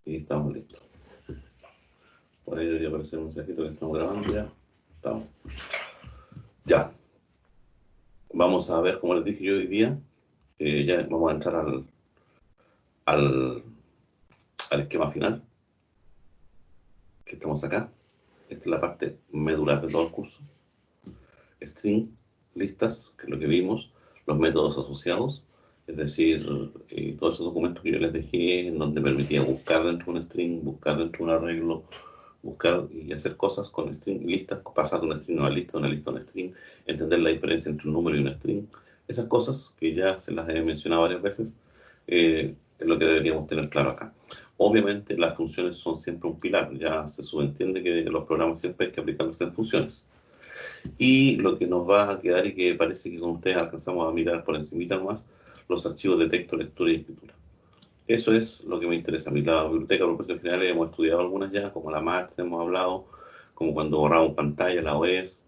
Y estamos listos. Por ahí debería aparecer un mensajito que estamos grabando ya. Estamos. Ya. Vamos a ver, como les dije yo hoy día, ya vamos a entrar al esquema final, que estamos acá. Esta es la parte medular de todo el curso. String, listas, que es lo que vimos, los métodos asociados, es decir, todos esos documentos que yo les dejé, en donde permitía buscar dentro de un string, buscar dentro de un arreglo, buscar y hacer cosas con string, listas, pasar de una string a una lista, de una lista a una string, entender la diferencia entre un número y una string. Esas cosas que ya se las he mencionado varias veces, es lo que deberíamos tener claro acá. Obviamente las funciones son siempre un pilar, ya se subentiende que los programas siempre hay que aplicarlos en funciones. Y lo que nos va a quedar y que parece que con ustedes alcanzamos a mirar por encima más, los archivos de texto, lectura y escritura. Eso es lo que me interesa a mí. La biblioteca de propósitos generales hemos estudiado algunas ya, como la MATLAB hemos hablado, como cuando borramos pantalla, la OS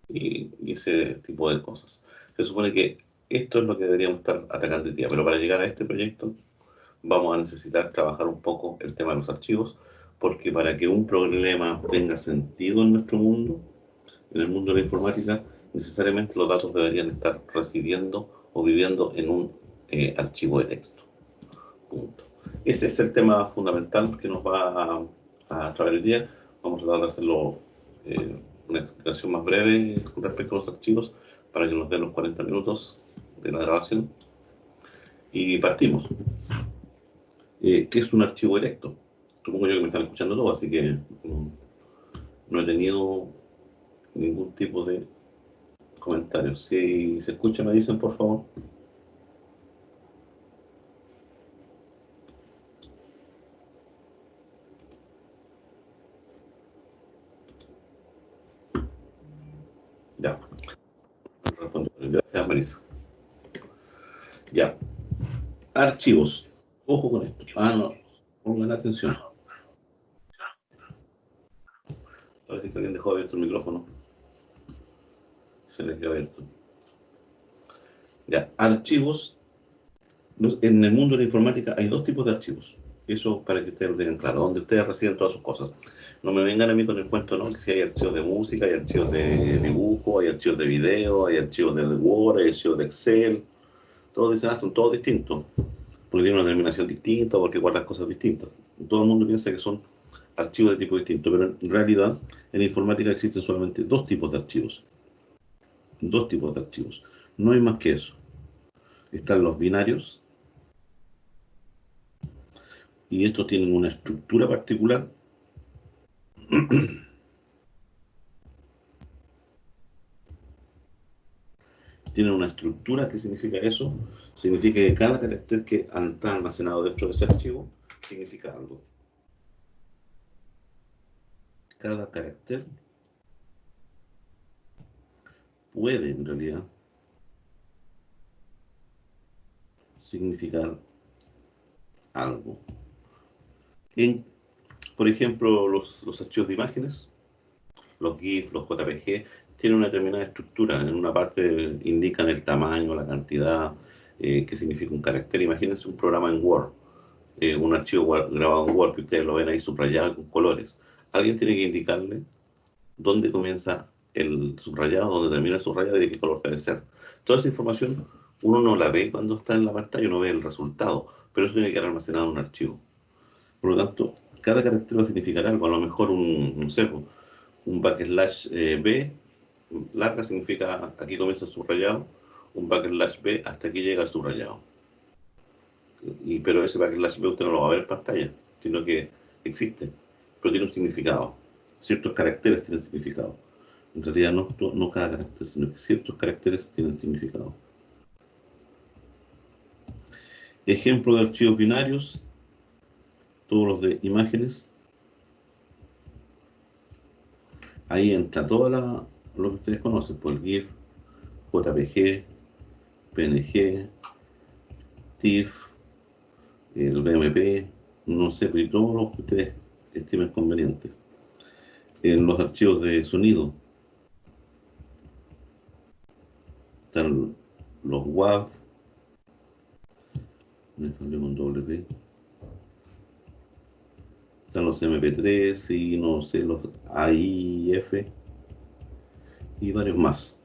y ese tipo de cosas. Se supone que esto es lo que deberíamos estar atacando hoy día, pero para llegar a este proyecto vamos a necesitar trabajar un poco el tema de los archivos, porque para que un problema tenga sentido en nuestro mundo, en el mundo de la informática, necesariamente los datos deberían estar residiendo o viviendo en un archivo de texto. Punto. Ese es el tema fundamental que nos va a traer el día. Vamos a tratar de hacerlo una explicación más breve con respecto a los archivos para que nos den los 40 minutos de la grabación. Y partimos. ¿Qué es un archivo directo? Supongo yo que me están escuchando todo, así que no he tenido ningún tipo de comentarios. Si se escucha, me dicen, por favor. Ya. Gracias, Marisa. Ya. Archivos. Ojo con esto. Ah, no. Pongan atención. Parece que alguien dejó abierto el micrófono. Se le quedó abierto. Ya. Archivos. En el mundo de la informática hay dos tipos de archivos. Eso para que ustedes lo tengan claro, donde ustedes reciben todas sus cosas. No me vengan a mí con el cuento, ¿no? Que si hay archivos de música, hay archivos de dibujo, hay archivos de video, hay archivos de Word, hay archivos de Excel. Todos dicen, son todos distintos. Porque tienen una terminación distinta, porque guardan cosas distintas. Todo el mundo piensa que son archivos de tipo distinto, pero en realidad en informática existen solamente dos tipos de archivos. Dos tipos de archivos. No hay más que eso. Están los binarios, y estos tienen una estructura particular. Tienen una estructura. ¿Qué significa eso? Significa que cada carácter que está almacenado dentro de ese archivo significa algo. Cada carácter puede en realidad significar algo. Por ejemplo, los archivos de imágenes, los GIF, los JPG, tienen una determinada estructura. En una parte indican el tamaño, la cantidad, qué significa un carácter. Imagínense un programa en Word, un archivo grabado en Word que ustedes lo ven ahí subrayado con colores. Alguien tiene que indicarle dónde comienza el subrayado, dónde termina el subrayado y de qué color debe ser. Toda esa información uno no la ve cuando está en la pantalla, uno ve el resultado, pero eso tiene que quedar almacenado en un archivo. Por lo tanto, cada carácter va a significar algo. A lo mejor no sé, un backslash B larga significa aquí comienza el subrayado, un backslash B hasta aquí llega el subrayado. Pero ese backslash B usted no lo va a ver en pantalla, sino que existe, pero tiene un significado. Ciertos caracteres tienen significado. En realidad no cada carácter, sino que ciertos caracteres tienen significado. Ejemplo de archivos binarios, todos los de imágenes. Ahí entra todo lo que ustedes conocen, por el GIF, JPG, PNG, TIFF, el BMP, no sé, pero todos los que ustedes estimen convenientes. En los archivos de sonido están los WAV, me salió con doble P, Están los MP3 y no sé, los AIF y varios más.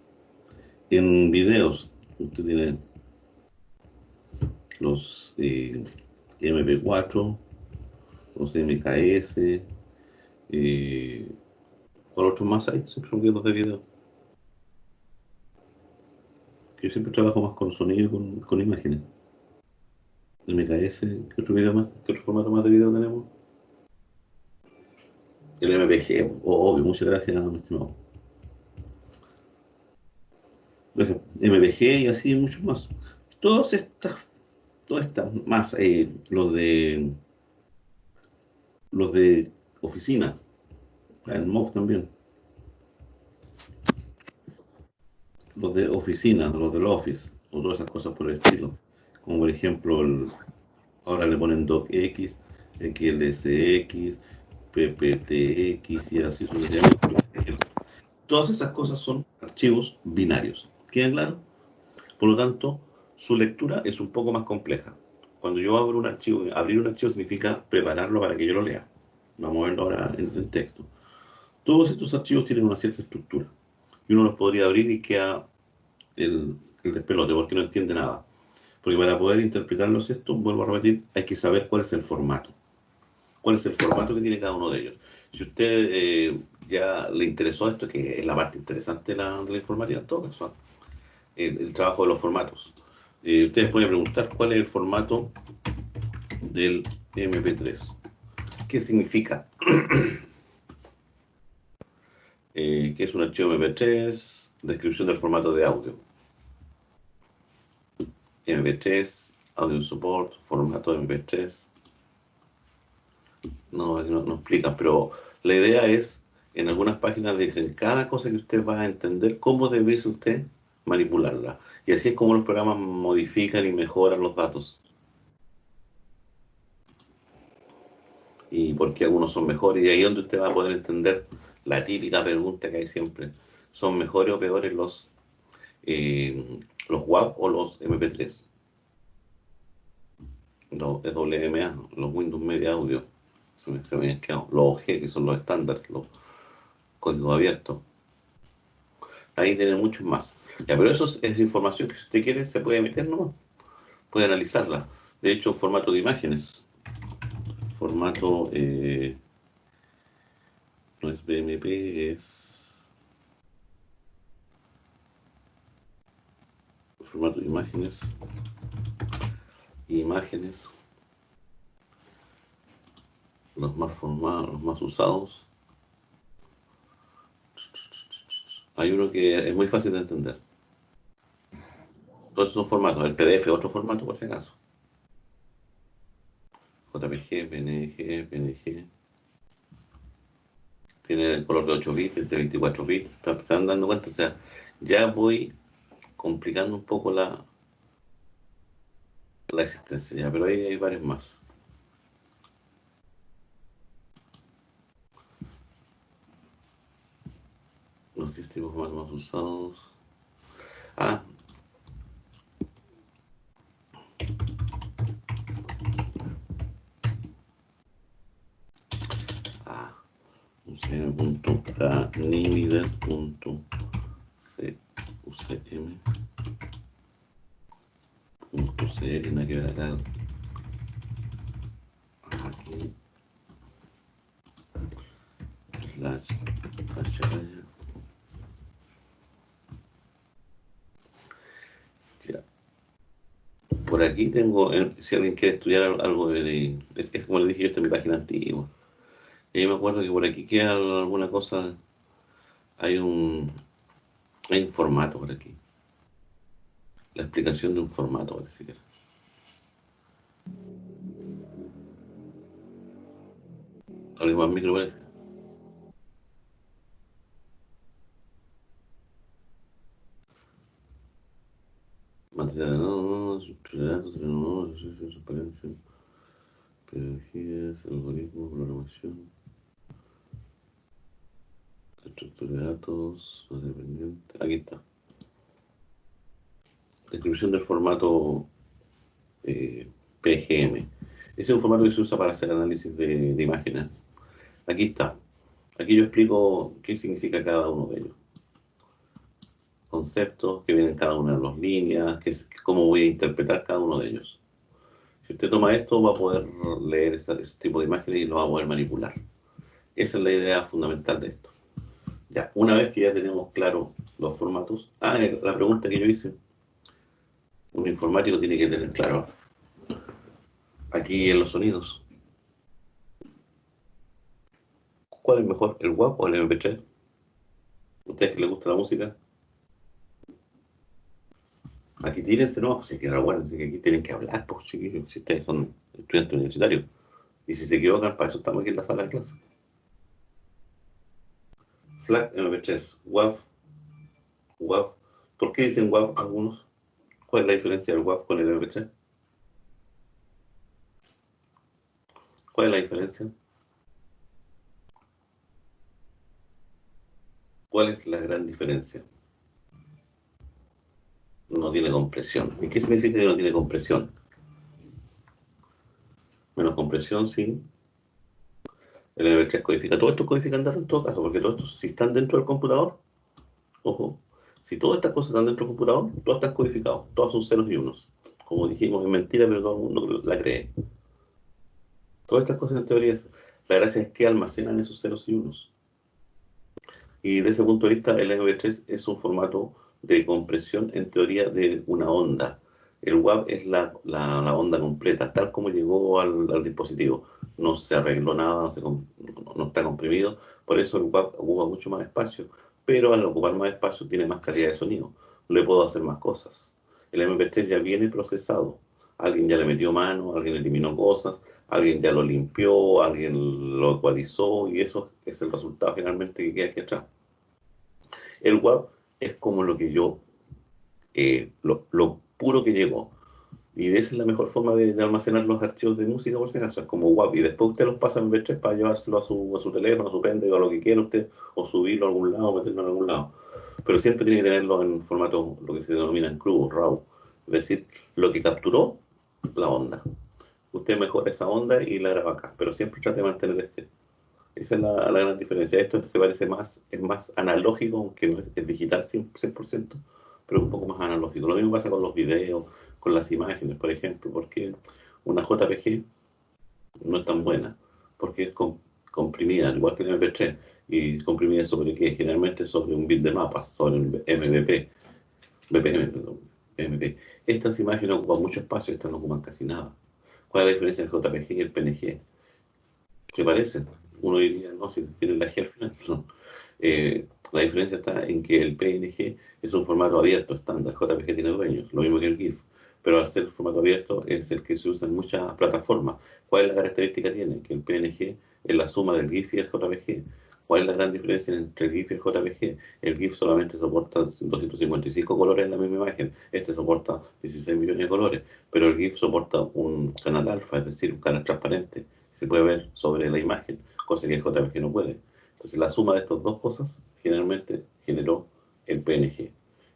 En videos, usted tiene los MP4, los MKS, ¿cuál otro más hay? Siempre me olvido los de video. Yo siempre trabajo más con sonido y con imágenes. MKS, ¿qué otro video más? ¿Qué otro formato más de video tenemos? El MPG, obvio, muchas gracias, mi estimado. MPG y así muchos más. Todas estas, todas estas más, los de oficina, el MOV también, los de oficina, los del Office, o todas esas cosas por el estilo. Como por ejemplo, ahora le ponen DocX, XLSX, PPTX y así sucesivamente. Todas esas cosas son archivos binarios. ¿Queda claro? Por lo tanto, su lectura es un poco más compleja. Cuando yo abro un archivo, abrir un archivo significa prepararlo para que yo lo lea. Vamos a verlo ahora en texto. Todos estos archivos tienen una cierta estructura. Y uno los podría abrir y queda el despelote porque no entiende nada. Porque para poder interpretarlos esto, vuelvo a repetir, hay que saber cuál es el formato. ¿Cuál es el formato que tiene cada uno de ellos? Si usted ya le interesó esto, que es la parte interesante de la informática en todo caso, el trabajo de los formatos. Ustedes pueden preguntar cuál es el formato del MP3. ¿Qué significa? ¿Qué es un archivo MP3? Descripción del formato de audio. MP3, audio support, formato MP3. No explican, pero la idea es, en algunas páginas dicen, cada cosa que usted va a entender, cómo debe usted manipularla. Y así es como los programas modifican y mejoran los datos. Y por qué algunos son mejores. Y ahí es donde usted va a poder entender la típica pregunta que hay siempre. ¿Son mejores o peores los WAV o los MP3? Los WMA, los Windows Media Audio. Se me habían quedado. Los OG, que son los estándares, los códigos abiertos. Ahí tiene muchos más. Ya, pero eso es información que si usted quiere se puede meter nomás. Puede analizarla. De hecho, formato de imágenes. Formato, no es BMP, es formato de imágenes. Imágenes. Los más formados, los más usados. Hay uno que es muy fácil de entender. Todos son formatos. El PDF es otro formato, por si acaso. JPG, PNG, PNG. Tiene el color de 8 bits, el de 24 bits. Se van dando cuenta, o sea, ya voy complicando un poco la existencia, ya, pero ahí hay varios más. Los sistemas más usados. Ah, ah, ucm.cl, nada que ver acá. Aquí. Slash pantalla. Ya. Por aquí tengo, si alguien quiere estudiar algo es como le dije yo, esta es mi página antigua. Y ahí me acuerdo que por aquí queda alguna cosa, hay un formato por aquí. La explicación de un formato, parece que era. Algo más micro parece. Material, no, estructura de datos, no, transparencia, pedagogías, algoritmos, programación, estructura de datos, no dependiente. Aquí está. Descripción del formato PGM. Ese es un formato que se usa para hacer análisis de imágenes. Aquí está. Aquí yo explico qué significa cada uno de ellos. Conceptos que vienen en cada una de las líneas, cómo voy a interpretar cada uno de ellos. Si usted toma esto, va a poder leer ese tipo de imágenes y lo va a poder manipular. Esa es la idea fundamental de esto. Ya, una vez que ya tenemos claro los formatos, la pregunta que yo hice, un informático tiene que tener claro, aquí en los sonidos, ¿cuál es mejor, el WAV o el MP3? ¿Ustedes que les gusta la música? Aquí tírense, no, si que recuerden, que aquí tienen que hablar, pues chiquillos, si ustedes son estudiantes universitarios. Y si se equivocan, para eso estamos aquí en la sala de clase. FLAC MP3, WAV, WAV. ¿Por qué dicen WAV algunos? ¿Cuál es la diferencia del WAV con el MP3? ¿Cuál es la diferencia? ¿Cuál es la gran diferencia? No tiene compresión. ¿Y qué significa que no tiene compresión? Menos compresión, sí. El MP3 codifica. Todo esto codifican datos en todo caso, porque todo esto, si están dentro del computador, ojo, si todas estas cosas están dentro del computador, todas están codificadas, todas son ceros y unos. Como dijimos, es mentira, pero todo el mundo la cree. Todas estas cosas en teoría, la gracia es que almacenan esos ceros y unos. Y desde ese punto de vista, el MP3 es un formato de compresión en teoría de una onda. El WAV es la onda completa, tal como llegó al dispositivo. No se arregló nada, no está comprimido. Por eso el WAV ocupa mucho más espacio. Pero al ocupar más espacio tiene más calidad de sonido. Le puedo hacer más cosas. El MP3 ya viene procesado. Alguien ya le metió mano, alguien eliminó cosas, alguien ya lo limpió, alguien lo ecualizó y eso es el resultado finalmente que queda aquí atrás. El WAV es como lo que yo, lo puro que llegó. Y esa es la mejor forma de almacenar los archivos de música, por si acaso, es como WAV. Y después usted los pasa en MP3 para llevárselo a su teléfono, a su pendrive, o a lo que quiera usted, o subirlo a algún lado, o meterlo en algún lado. Pero siempre tiene que tenerlo en formato, lo que se denomina en crudo, RAW. Es decir, lo que capturó la onda. Usted mejora esa onda y la graba acá, pero siempre trate de mantener este. Esa es la gran diferencia. Esto se parece más, es más analógico, aunque no es digital 100%, pero es un poco más analógico. Lo mismo pasa con los videos, con las imágenes, por ejemplo, porque una JPG no es tan buena, porque es comprimida, igual que el MP3, y comprimida sobre qué, generalmente sobre un bit de mapas, sobre un MVP, BPM, perdón, MP. Estas imágenes ocupan mucho espacio, estas no ocupan casi nada. ¿Cuál es la diferencia entre el JPG y el PNG? ¿Se parecen? Uno diría, no, si tienen la G al final, no. La diferencia está en que el PNG es un formato abierto estándar, JPG tiene dueños, lo mismo que el GIF, pero al ser formato abierto es el que se usa en muchas plataformas. ¿Cuál es la característica que tiene? Que el PNG es la suma del GIF y el JPG. ¿Cuál es la gran diferencia entre el GIF y el JPG? El GIF solamente soporta 255 colores en la misma imagen, este soporta 16 millones de colores, pero el GIF soporta un canal alfa, es decir, un canal transparente, se puede ver sobre la imagen, cosa que el JPG no puede. Entonces la suma de estas dos cosas generalmente generó el PNG,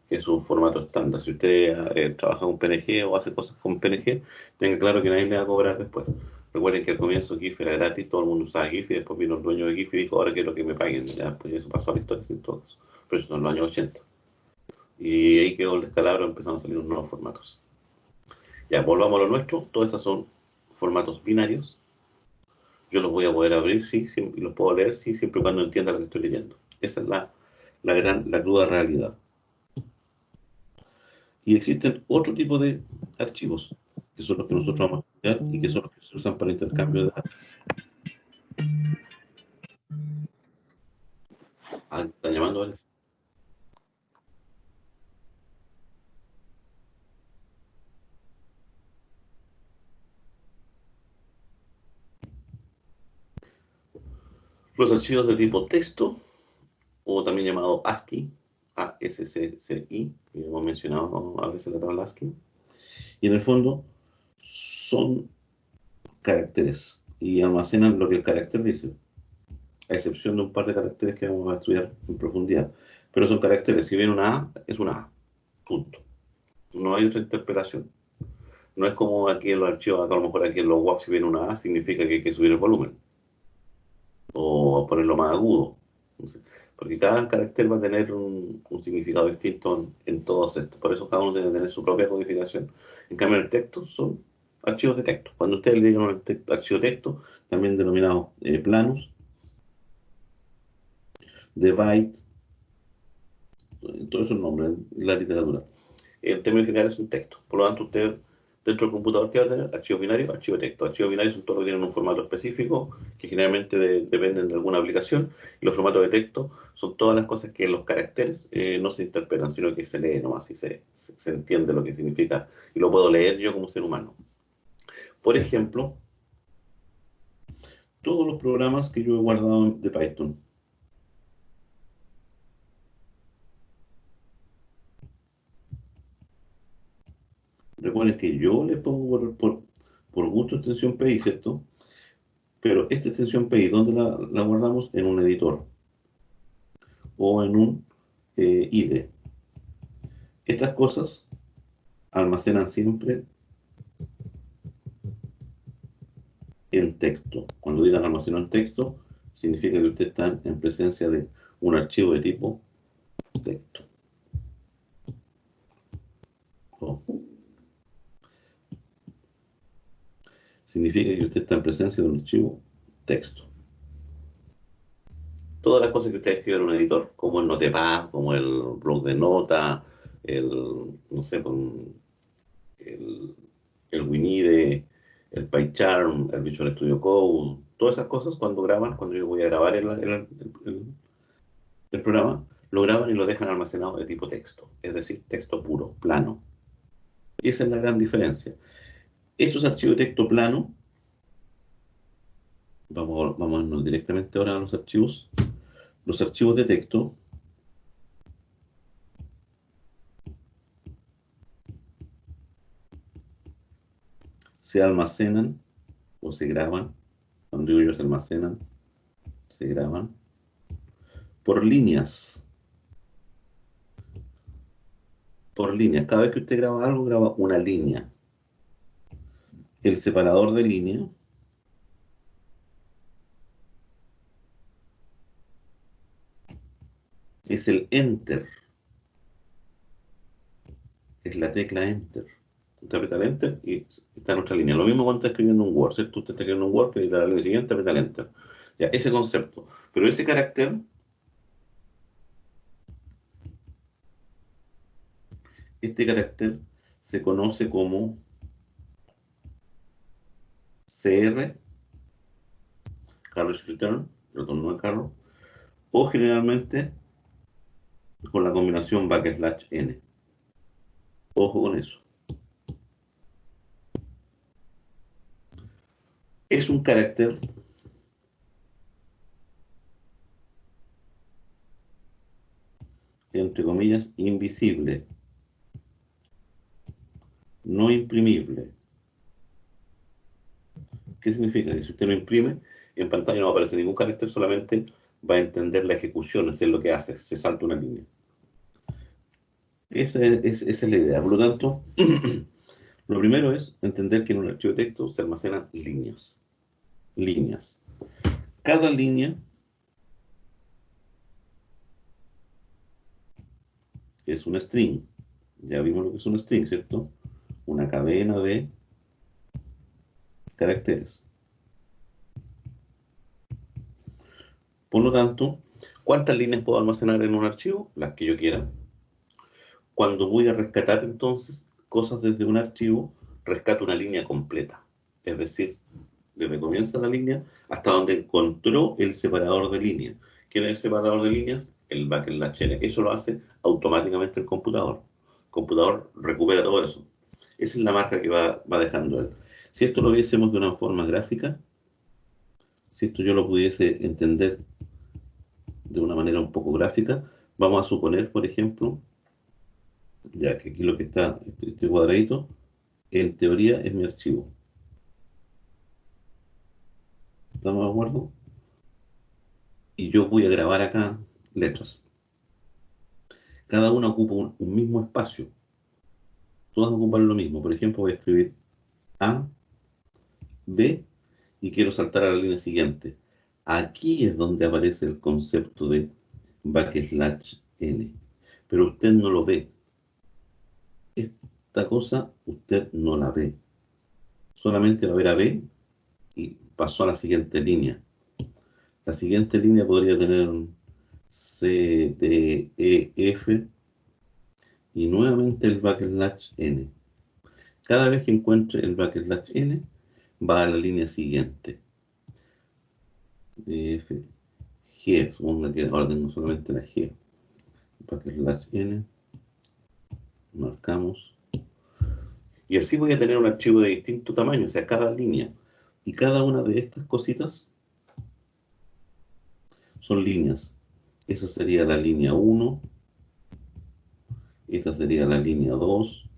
que es un formato estándar. Si usted trabaja con PNG o hace cosas con PNG, tenga claro que nadie le va a cobrar después. Recuerden que al comienzo GIF era gratis, todo el mundo usaba GIF y después vino el dueño de GIF y dijo, ahora quiero que me paguen. Ya, pues eso pasó a la historia sin todo eso. Pero eso en los años 80. Y ahí quedó el descalabro, empezaron a salir unos nuevos formatos. Ya, volvamos a lo nuestro. Todos estos son formatos binarios. Yo los voy a poder abrir, sí, y los puedo leer, sí, siempre y cuando entienda lo que estoy leyendo. Esa es la cruda realidad. Y existen otro tipo de archivos, que son los que nosotros vamos a estudiar y que son los que se usan para intercambio de datos. Ah, ¿están llamando, Alex? Los archivos de tipo texto, o también llamado ASCII, ASCII, que hemos mencionado a veces la tabla ASCII, y en el fondo son caracteres y almacenan lo que el carácter dice, a excepción de un par de caracteres que vamos a estudiar en profundidad. Pero son caracteres, si viene una A, es una A, punto. No hay otra interpretación. No es como aquí en los archivos, acá a lo mejor aquí en los WAP si viene una A, significa que hay que subir el volumen o ponerlo más agudo. No sé, porque cada carácter va a tener un significado distinto en todos estos. Por eso cada uno debe tener su propia codificación. En cambio, el texto son archivos de texto. Cuando ustedes le digan un archivo de texto, también denominados planos, de bytes, todos esos nombres en la literatura. En términos generales es un texto. Por lo tanto, usted dentro del computador que va a tener archivo binario, archivo de texto. Archivos binarios son todos los que tienen un formato específico que generalmente dependen de alguna aplicación. Y los formatos de texto son todas las cosas que los caracteres no se interpretan, sino que se lee nomás y se entiende lo que significa. Y lo puedo leer yo como ser humano. Por ejemplo, todos los programas que yo he guardado de Python. Recuerden que yo le pongo por gusto extensión PI, ¿cierto? Pero esta extensión PI, ¿dónde la guardamos? En un editor o en un IDE. Estas cosas almacenan siempre en texto. Cuando digan almaceno en texto, significa que usted está en presencia de un archivo de tipo texto. O significa que usted está en presencia de un archivo texto. Todas las cosas que usted escribe en un editor, como el Notepad, como el blog de nota, no sé, el, el WinIDE, el PyCharm, el Visual Studio Code, todas esas cosas cuando graban, cuando yo voy a grabar el programa, lo graban y lo dejan almacenado de tipo texto, es decir, texto puro, plano. Y esa es la gran diferencia. Estos archivos de texto plano, vamos a irnos directamente ahora a los archivos. Los archivos de texto se almacenan o se graban, cuando digo yo se almacenan, se graban por líneas. Por líneas. Cada vez que usted graba algo, graba una línea. El separador de línea es el Enter, es la tecla Enter. Usted aprieta el Enter y está en otra línea. Lo mismo cuando está escribiendo un Word, ¿cierto? Usted está escribiendo un Word, que la línea siguiente aprieta el Enter. Ya, ese concepto. Pero ese carácter, este carácter se conoce como CR, Carriage Return, retorno de carro, o generalmente con la combinación \n. Ojo con eso. Es un carácter entre comillas invisible, no imprimible. ¿Qué significa? Que si usted lo imprime, en pantalla no va a aparecer ningún carácter, solamente va a entender la ejecución, es lo que hace, se salta una línea. Esa es la idea. Por lo tanto, lo primero es entender que en un archivo de texto se almacenan líneas. Líneas. Cada línea es un string. Ya vimos lo que es un string, ¿cierto? Una cadena de caracteres. Por lo tanto, ¿cuántas líneas puedo almacenar en un archivo? Las que yo quiera. Cuando voy a rescatar entonces cosas desde un archivo, rescato una línea completa. Es decir, desde comienza la línea hasta donde encontró el separador de línea. ¿Quién es el separador de líneas? El backslash-n. Eso lo hace automáticamente el computador. El computador recupera todo eso. Esa es la marca que va dejando él. Si esto lo viésemos de una forma gráfica, si esto yo lo pudiese entender de una manera un poco gráfica, vamos a suponer, por ejemplo, ya que aquí lo que está, este cuadradito, en teoría es mi archivo. ¿Estamos de acuerdo? Y yo voy a grabar acá letras. Cada una ocupa un mismo espacio. Todas ocupan lo mismo. Por ejemplo, voy a escribir A, B, y quiero saltar a la línea siguiente. Aquí es donde aparece el concepto de backslash n, pero usted no lo ve. Esta cosa usted no la ve. Solamente va a ver a B y pasó a la siguiente línea. La siguiente línea podría tener C, D, E, F y nuevamente el backslash n. Cada vez que encuentre el backslash n, va a la línea siguiente. D, F, G, supongo que ahora tengo solamente la G. Backslash n, marcamos. Y así voy a tener un archivo de distinto tamaño, o sea, cada línea. Y cada una de estas cositas son líneas. Esa sería la línea 1, esta sería la línea 2,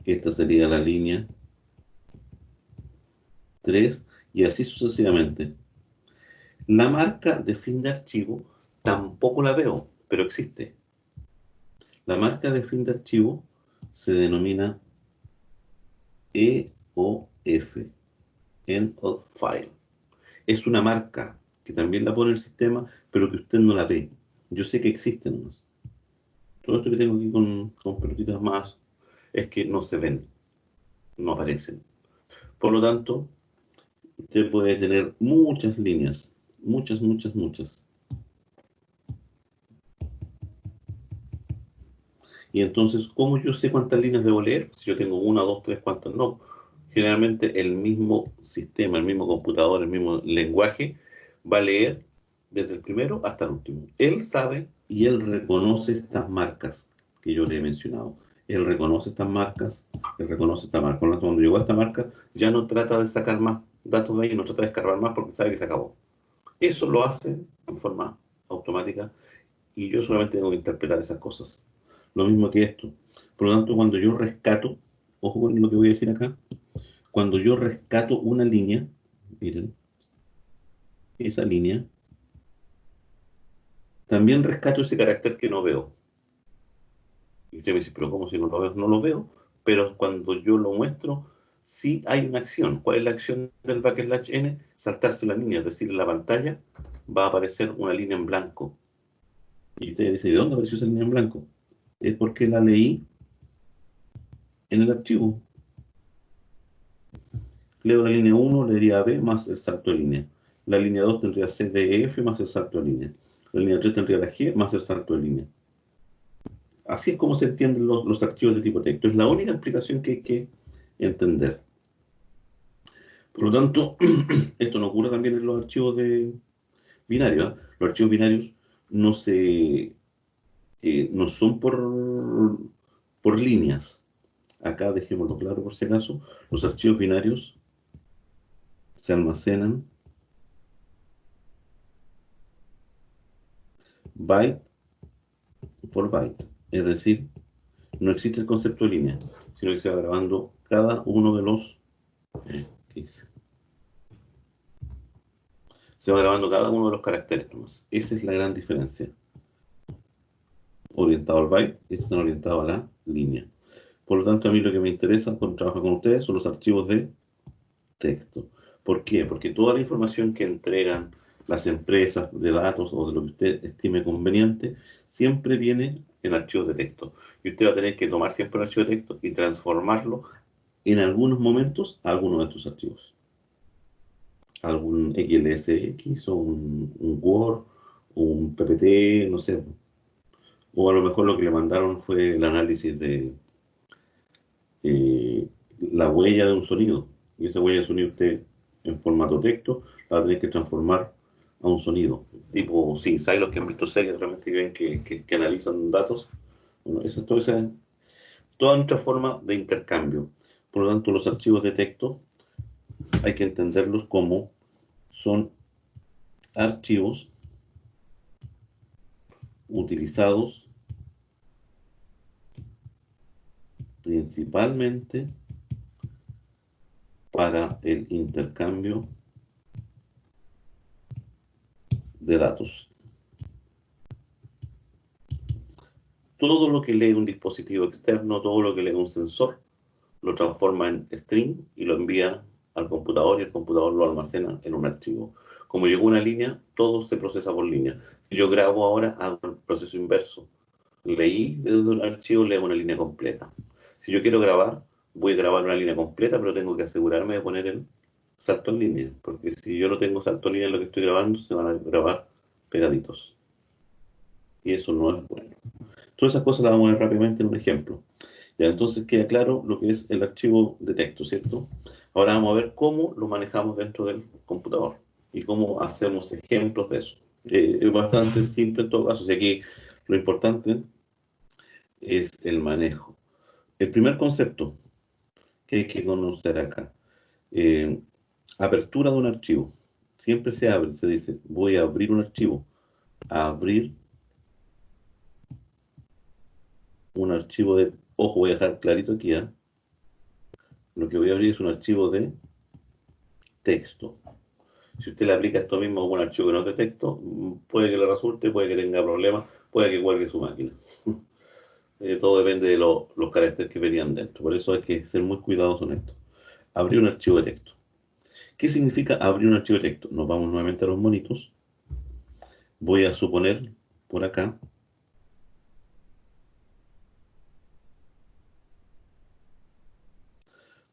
esta sería la línea 3, y así sucesivamente. La marca de fin de archivo tampoco la veo, pero existe. La marca de fin de archivo se denomina EOF, End of File. Es una marca que también la pone el sistema, pero que usted no la ve. Yo sé que existen más. Todo esto que tengo aquí con pelotitas más es que no se ven, no aparecen. Por lo tanto, usted puede tener muchas líneas, muchas, muchas, muchas. Y entonces, ¿cómo yo sé cuántas líneas debo leer? Si yo tengo una, dos, tres, cuántas no. Generalmente el mismo sistema, el mismo computador, el mismo lenguaje va a leer desde el primero hasta el último. Él sabe y él reconoce estas marcas que yo le he mencionado. Él reconoce estas marcas, él reconoce esta marca. Por lo tanto, cuando llegó a esta marca, ya no trata de sacar más datos de ahí, no trata de escarbar más porque sabe que se acabó. Eso lo hace en forma automática y yo solamente tengo que interpretar esas cosas. Lo mismo que esto. Por lo tanto, cuando yo rescato, ojo con lo que voy a decir acá, cuando yo rescato una línea, miren, esa línea, también rescato ese carácter que no veo. Y usted me dice, pero ¿cómo si no lo veo? No lo veo, pero cuando yo lo muestro, sí hay una acción. ¿Cuál es la acción del backslash n? Saltarse una línea, es decir, en la pantalla va a aparecer una línea en blanco. Y usted dice, ¿de dónde apareció esa línea en blanco? Es porque la leí en el archivo. Leo la línea 1, leería B más el salto de línea. La línea 2 tendría C, D, E, F más el salto de línea. La línea 3 tendría la G más el salto de línea. Así es como se entienden los archivos de tipo texto. Es la única explicación que hay que entender. Por lo tanto, esto no ocurre también en los archivos de binarios. ¿Eh? Los archivos binarios no no son por líneas. Acá dejémoslo claro por si acaso. Los archivos binarios se almacenan byte por byte. Es decir, no existe el concepto de línea, sino que se va grabando cada uno de los... ¿qué dice? Se va grabando cada uno de los caracteres nomás. Esa es la gran diferencia. Orientado al byte, estos están orientados a la línea. Por lo tanto, a mí lo que me interesa cuando trabajo con ustedes son los archivos de texto. ¿Por qué? Porque toda la información que entregan las empresas de datos o de lo que usted estime conveniente, siempre viene en archivos de texto. Y usted va a tener que tomar siempre un archivo de texto y transformarlo en algunos momentos a alguno de estos archivos. Algún XLSX o un Word o un PPT, no sé. O a lo mejor lo que le mandaron fue el análisis de eh, la huella de un sonido. Y esa huella de sonido usted en formato texto la va a tener que transformar a un sonido. Tipo, sí, ¿sabes los que han visto series realmente que ven que analizan datos? Bueno, esa es toda nuestra forma de intercambio. Por lo tanto, los archivos de texto hay que entenderlos como son archivos utilizados principalmente para el intercambio de datos. Todo lo que lee un dispositivo externo, todo lo que lee un sensor, lo transforma en string y lo envía al computador y el computador lo almacena en un archivo. Como llegó una línea, todo se procesa por línea. Si yo grabo ahora, hago el proceso inverso. Leí desde un archivo, leo una línea completa. Si yo quiero grabar, voy a grabar una línea completa, pero tengo que asegurarme de poner el salto en línea, porque si yo no tengo salto en línea en lo que estoy grabando, se van a grabar pegaditos. Y eso no es bueno. Todas esas cosas las vamos a ver rápidamente en un ejemplo. Ya, entonces queda claro lo que es el archivo de texto, ¿cierto? Ahora vamos a ver cómo lo manejamos dentro del computador y cómo hacemos ejemplos de eso. Es bastante simple en todo caso. O sea, aquí lo importante es el manejo. El primer concepto que hay que conocer acá, eh, apertura de un archivo. Siempre se abre, se dice, voy a abrir un archivo. Abrir un archivo de, ojo, voy a dejar clarito aquí, ¿eh? Lo que voy a abrir es un archivo de texto. Si usted le aplica esto mismo a un archivo que no es de texto, puede que le resulte, puede que tenga problemas, puede que cuelgue su máquina. Todo depende de los caracteres que venían dentro. Por eso hay que ser muy cuidadosos en esto. Abrir un archivo de texto. ¿Qué significa abrir un archivo de texto? Nos vamos nuevamente a los monitos. Voy a suponer por acá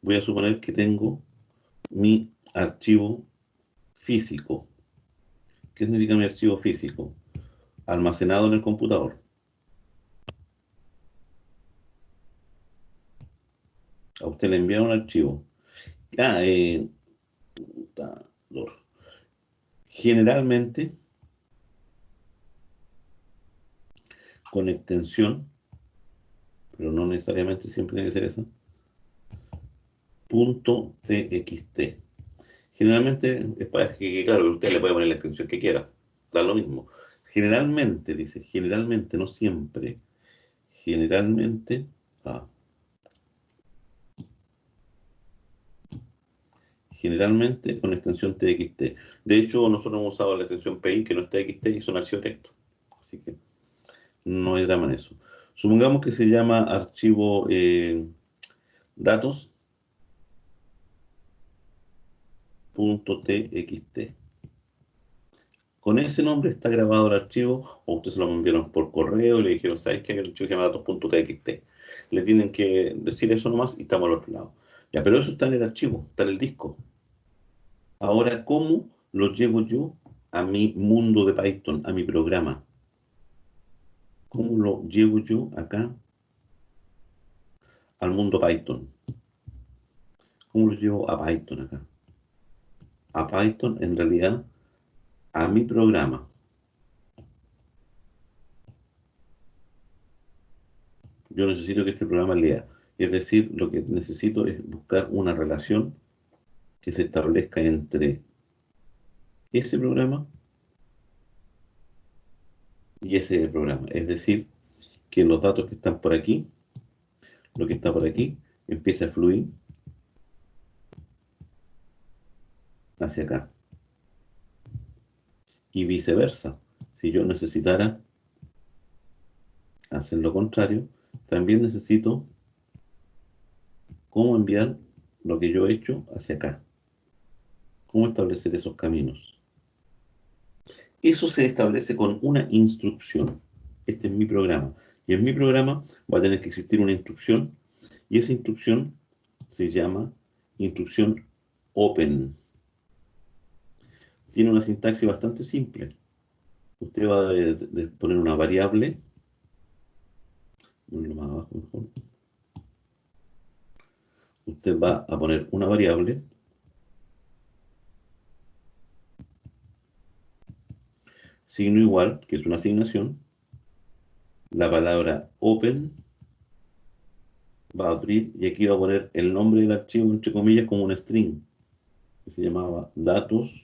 voy a suponer que tengo mi archivo físico. ¿Qué significa mi archivo físico? Almacenado en el computador. A usted le envía un archivo. Ah, generalmente con extensión, pero no necesariamente siempre tiene que ser eso, .txt. Generalmente es para que, claro, usted le puede poner la extensión que quiera, da lo mismo. Generalmente, dice, generalmente, no siempre, generalmente, ah, generalmente con extensión txt. De hecho, nosotros hemos usado la extensión PI, que no es txt, y son archivos de texto. Así que no hay drama en eso. Supongamos que se llama archivo datos.txt. Con ese nombre está grabado el archivo, o ustedes se lo enviaron por correo y le dijeron, ¿sabes qué? Hay un archivo que se llama datos.txt. Le tienen que decir eso nomás y estamos al otro lado. Ya, pero eso está en el archivo, está en el disco. Ahora, ¿cómo lo llevo yo a mi mundo de Python, a mi programa? ¿Cómo lo llevo yo acá al mundo Python? ¿Cómo lo llevo a Python acá? A Python, en realidad, a mi programa. Yo necesito que este programa lea. Es decir, lo que necesito es buscar una relación que se establezca entre ese programa y ese programa. Es decir, que los datos que están por aquí, lo que está por aquí, empieza a fluir hacia acá. Y viceversa. Si yo necesitara hacer lo contrario, también necesito cómo enviar lo que yo he hecho hacia acá. Cómo establecer esos caminos. Eso se establece con una instrucción. Este es mi programa. Y en mi programa va a tener que existir una instrucción. Y esa instrucción se llama instrucción open. Tiene una sintaxis bastante simple. Usted va a poner una variable. Más abajo mejor. Usted va a poner una variable signo igual, que es una asignación. La palabra open va a abrir y aquí va a poner el nombre del archivo, entre comillas, como un string, que se llamaba datos.txt.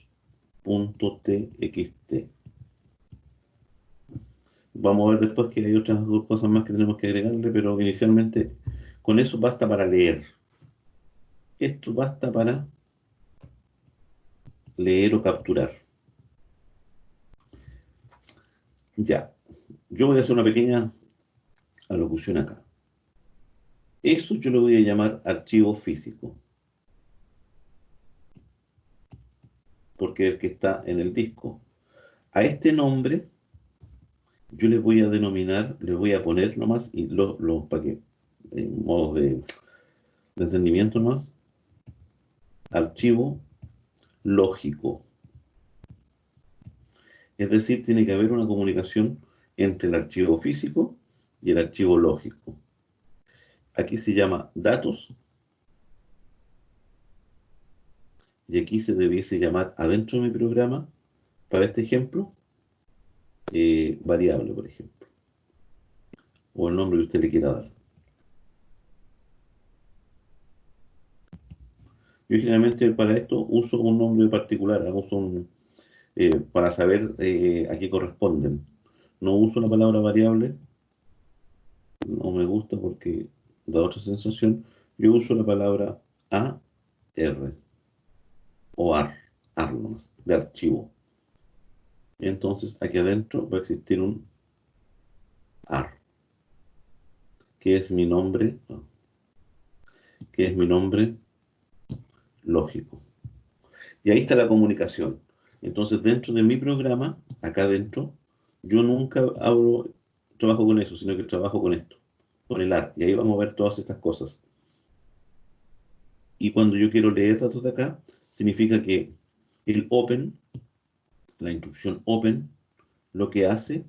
Vamos a ver después que hay otras dos cosas más que tenemos que agregarle, pero inicialmente con eso basta para leer. Esto basta para leer o capturar. Ya, yo voy a hacer una pequeña alocución acá. Eso yo lo voy a llamar archivo físico, porque es el que está en el disco. A este nombre yo le voy a denominar, le voy a poner nomás, y para que, en modo de entendimiento nomás, archivo lógico. Es decir, tiene que haber una comunicación entre el archivo físico y el archivo lógico. Aquí se llama datos, y aquí se debiese llamar adentro de mi programa, para este ejemplo, variable, por ejemplo, o el nombre que usted le quiera dar. Yo generalmente para esto uso un nombre particular, para saber a qué corresponden. No uso la palabra variable, no me gusta porque da otra sensación. Yo uso la palabra AR o AR nomás, de archivo. Entonces aquí adentro va a existir un AR, que es mi nombre, que es mi nombre lógico. Y ahí está la comunicación. Entonces, dentro de mi programa, acá adentro, yo nunca trabajo con eso, sino que trabajo con esto, con el AR. Y ahí vamos a ver todas estas cosas. Y cuando yo quiero leer datos de acá, significa que el open, la instrucción open, lo que hace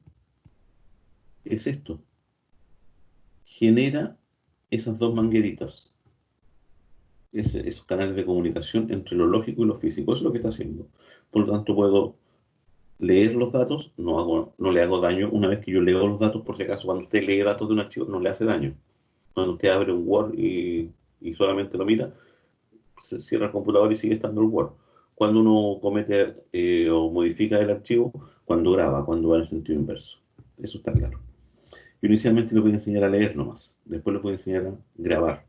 es esto. Genera esas dos mangueritas, esos canales de comunicación entre lo lógico y lo físico. Eso es lo que está haciendo. Por lo tanto, puedo leer los datos, no le hago daño una vez que yo leo los datos, por si acaso, cuando usted lee datos de un archivo, no le hace daño. Cuando usted abre un Word y solamente lo mira, se cierra el computador y sigue estando el Word. Cuando uno comete o modifica el archivo, cuando graba, cuando va en sentido inverso. Eso está claro. Yo inicialmente le voy a enseñar a leer nomás, después le voy a enseñar a grabar.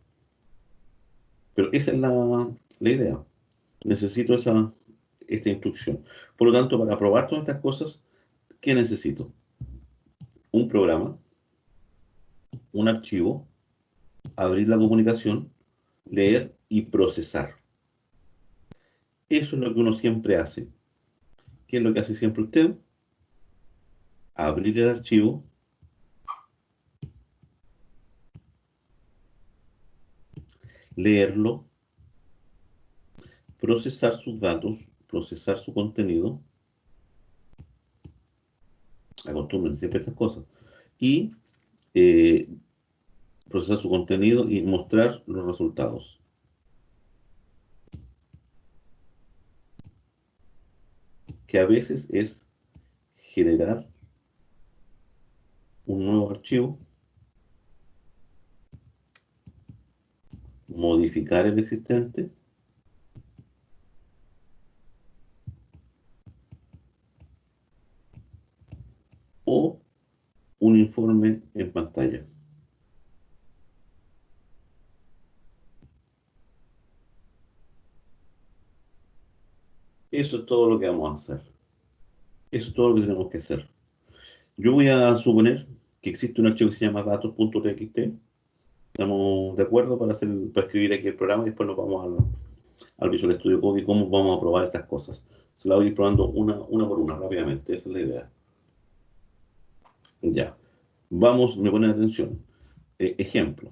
Pero esa es la idea. Necesito esta instrucción. Por lo tanto, para probar todas estas cosas, ¿qué necesito? Un programa, un archivo, abrir la comunicación, leer y procesar. Eso es lo que uno siempre hace. ¿Qué es lo que hace siempre usted? Abrir el archivo, leerlo, procesar sus datos, procesar su contenido, acostumbren siempre estas cosas, y eh, procesar su contenido y mostrar los resultados. Que a veces es generar un nuevo archivo, modificar el existente o un informe en pantalla. Eso es todo lo que vamos a hacer. Eso es todo lo que tenemos que hacer. Yo voy a suponer que existe un archivo que se llama datos.txt. Estamos de acuerdo para escribir aquí el programa y después nos vamos al Visual Studio Code y cómo vamos a probar estas cosas. Se la voy a ir probando una por una rápidamente. Esa es la idea. Ya. Vamos, me ponen atención. Ejemplo.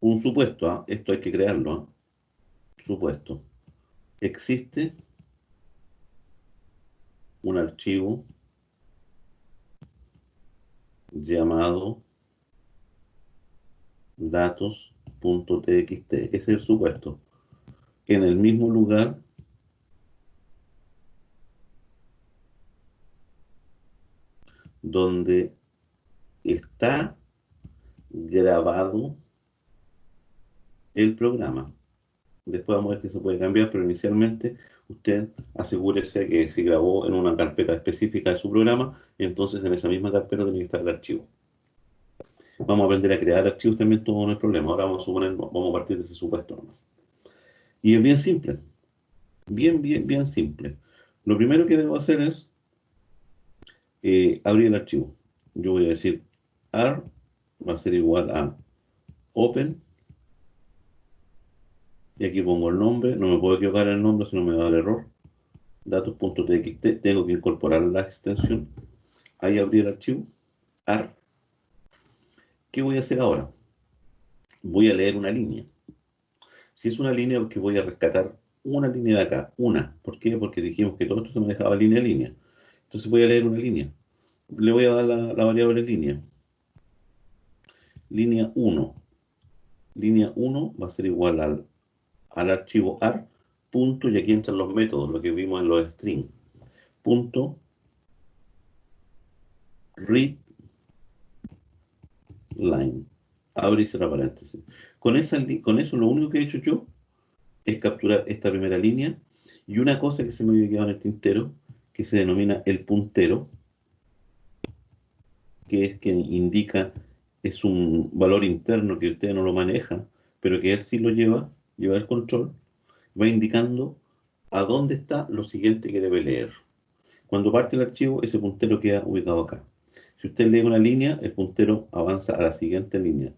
Un supuesto, ¿ah? Esto hay que crearlo, ¿ah? Supuesto. Existe un archivo llamado datos.txt. Ese es el supuesto. En el mismo lugar donde está grabado el programa. Después vamos a ver que se puede cambiar, pero inicialmente usted asegúrese que si grabó en una carpeta específica de su programa, entonces en esa misma carpeta tiene que estar el archivo. Vamos a aprender a crear archivos también, todo no es problema. Ahora vamos a partir de ese supuesto nomás. Y es bien simple, bien simple. Lo primero que debo hacer es abrir el archivo. Yo voy a decir AR va a ser igual a open, y aquí pongo el nombre, no me puedo equivocar en el nombre, si no me va a dar error, datos.txt, tengo que incorporar la extensión, ahí abrí el archivo, AR. ¿Qué voy a hacer ahora? Voy a leer una línea. Si es una línea, porque voy a rescatar una línea de acá, una. ¿Por qué? Porque dijimos que todo esto se manejaba línea a línea. Entonces voy a leer una línea. Le voy a dar la variable línea. Línea 1. Línea 1 va a ser igual al archivo AR, punto, y aquí entran los métodos, lo que vimos en los strings. Punto, read line. Abre y cierra paréntesis. Con eso lo único que he hecho yo es capturar esta primera línea y una cosa que se me había quedado en el tintero, que se denomina el puntero, que es que indica, es un valor interno que usted no lo maneja, pero que él sí lo lleva el control, va indicando a dónde está lo siguiente que debe leer. Cuando parte el archivo, ese puntero queda ubicado acá. Si usted lee una línea, el puntero avanza a la siguiente línea,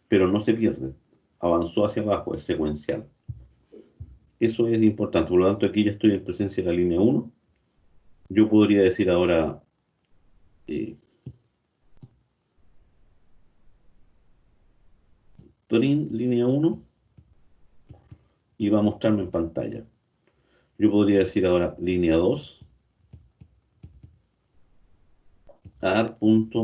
pero no se pierde, avanzó hacia abajo, es secuencial. Eso es importante, por lo tanto aquí ya estoy en presencia de la línea 1. Yo podría decir ahora print línea 1 y va a mostrarme en pantalla. Yo podría decir ahora línea 2, ar.readline,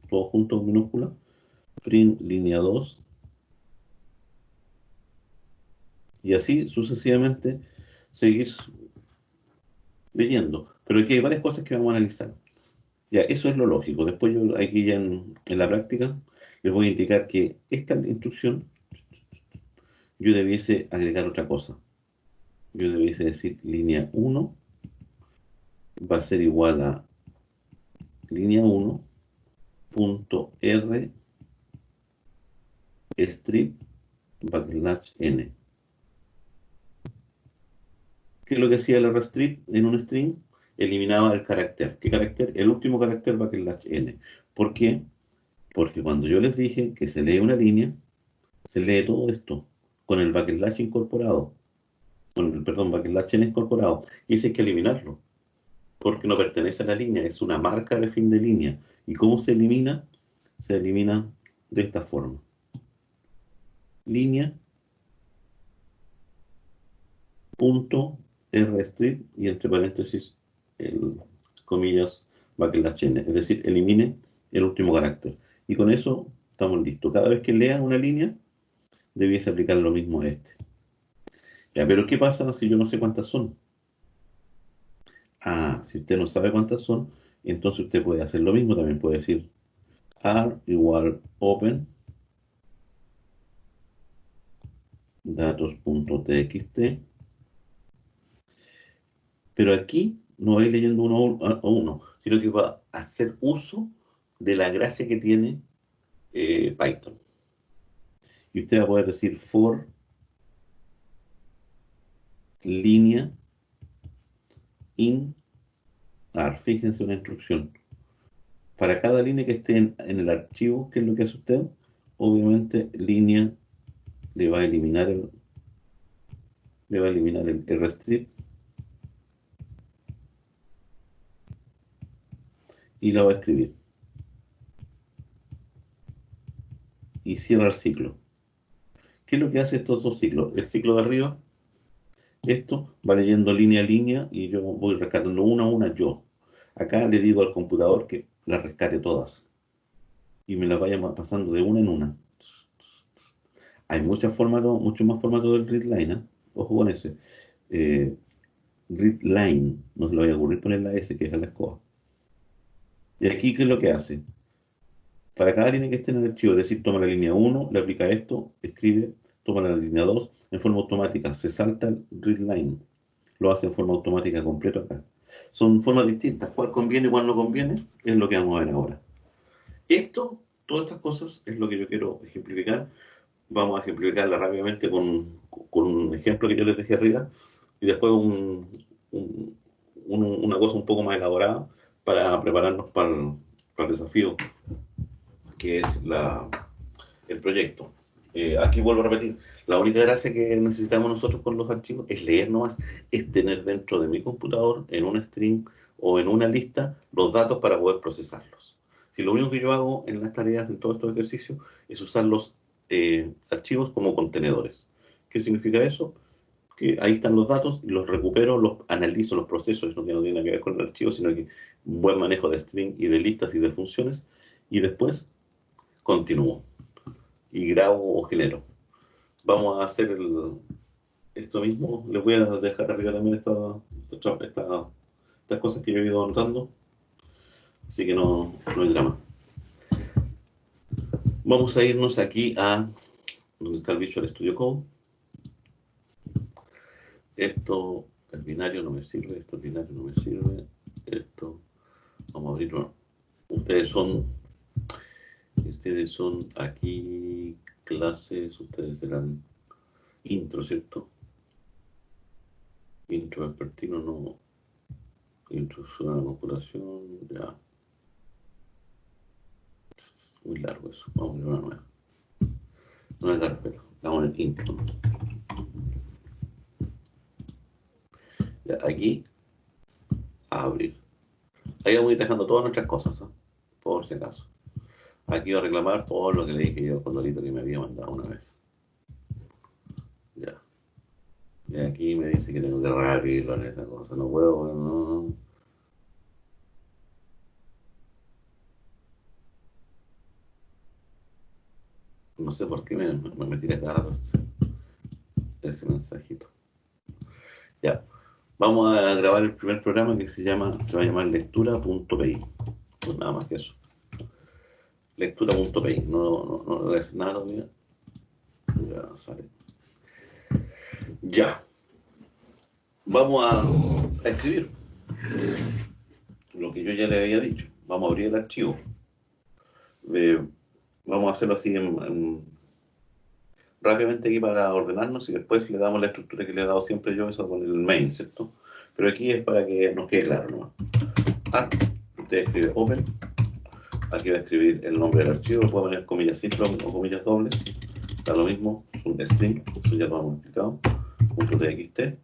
todo junto en minúscula, print línea 2, y así sucesivamente seguir leyendo. Pero aquí hay varias cosas que vamos a analizar. Ya, eso es lo lógico. Después yo aquí ya en la práctica les voy a indicar que esta instrucción yo debiese agregar otra cosa. Yo debiese decir línea 1 va a ser igual a línea 1 punto r strip backslash n. ¿Qué es lo que hacía el rstrip en un string? Eliminaba el carácter. ¿Qué carácter? El último carácter backslash n. ¿Por qué? Porque cuando yo les dije que se lee una línea, se lee todo esto con el backslash incorporado, con el, perdón, backslash n incorporado, y ese hay que eliminarlo, porque no pertenece a la línea, es una marca de fin de línea. ¿Y cómo se elimina? Se elimina de esta forma. Línea, punto, rstrip, y entre paréntesis, el, comillas, backslash n, es decir, elimine el último carácter. Y con eso estamos listos. Cada vez que lea una línea, debiese aplicar lo mismo a este. Ya, pero ¿qué pasa si yo no sé cuántas son? Ah, si usted no sabe cuántas son, entonces usted puede hacer lo mismo, también puede decir ar igual open datos.txt, pero aquí no voy leyendo uno a uno, sino que va a hacer uso de la gracia que tiene Python. Y usted va a poder decir for línea in ar. Fíjense una instrucción. Para cada línea que esté en el archivo, ¿qué es lo que hace usted? Obviamente, línea le va a eliminar el restrict y la va a escribir. Y cierra el ciclo. ¿Qué es lo que hace estos dos ciclos? El ciclo de arriba, esto va leyendo línea a línea y yo voy rescatando una a una yo. Acá le digo al computador que las rescate todas y me las vaya pasando de una en una. Hay muchos más formatos del readline, ¿eh? Ojo con ese. Eh, readline, no se le vaya a ocurrir poner la S, que es la escoba. Y aquí, ¿qué es lo que hace? Para cada línea que esté en el archivo, es decir, toma la línea 1, le aplica esto, escribe, toma la línea 2, en forma automática, se salta el readline, lo hace en forma automática completo acá. Son formas distintas, cuál conviene y cuál no conviene, es lo que vamos a ver ahora. Todas estas cosas es lo que yo quiero ejemplificar. Vamos a ejemplificarla rápidamente con un ejemplo que yo les dejé arriba y después una cosa un poco más elaborada para prepararnos para el desafío que es el proyecto. Aquí vuelvo a repetir, la única gracia que necesitamos nosotros con los archivos es leer nomás, es tener dentro de mi computador, en un string o en una lista, los datos para poder procesarlos. Si lo único que yo hago en las tareas, en todos estos ejercicios, es usar los archivos como contenedores. ¿Qué significa eso? Que ahí están los datos y los recupero, los analizo, los proceso, eso no tiene nada que ver con el archivo, sino que un buen manejo de string y de listas y de funciones, y después continúo y grabo o genero. Vamos a hacer esto mismo. Les voy a dejar arriba también estas cosas que yo he ido anotando, así que no hay drama. Vamos a irnos aquí a donde está el Visual Studio Code. Esto, el binario no me sirve, esto el binario no me sirve, esto, vamos a abrirlo. Ustedes son aquí clases, ustedes serán intro, ¿cierto? Intro vespertino, no. Introducción a la manipulación, ya. Es muy largo eso. Vamos a poner una nueva. Una carpeta. Vamos en intro. Ya, aquí, a abrir. Ahí vamos a ir dejando todas nuestras cosas, ¿eh? Por si acaso. Aquí voy a reclamar todo lo que le dije yo al Condorito que me había mandado una vez. Ya. Y aquí me dice que tengo que reabrirlo en esa cosa. No puedo, no. No sé por qué me tira cada rato ese mensajito. Ya. Vamos a grabar el primer programa que se va a llamar lectura.py. Pues nada más que eso. Lectura.py. No voy a decir nada todavía. Ya sale. Ya. Vamos a escribir lo que yo ya le había dicho. Vamos a abrir el archivo. Vamos a hacerlo así rápidamente aquí para ordenarnos y después le damos la estructura que le he dado siempre yo, eso con el main, ¿cierto? Pero aquí es para que nos quede claro, ¿no? Usted escribe open. Aquí va a escribir el nombre del archivo, lo puedo poner comillas simples o comillas dobles. Da lo mismo, es un string, eso ya lo hemos explicado. .txt.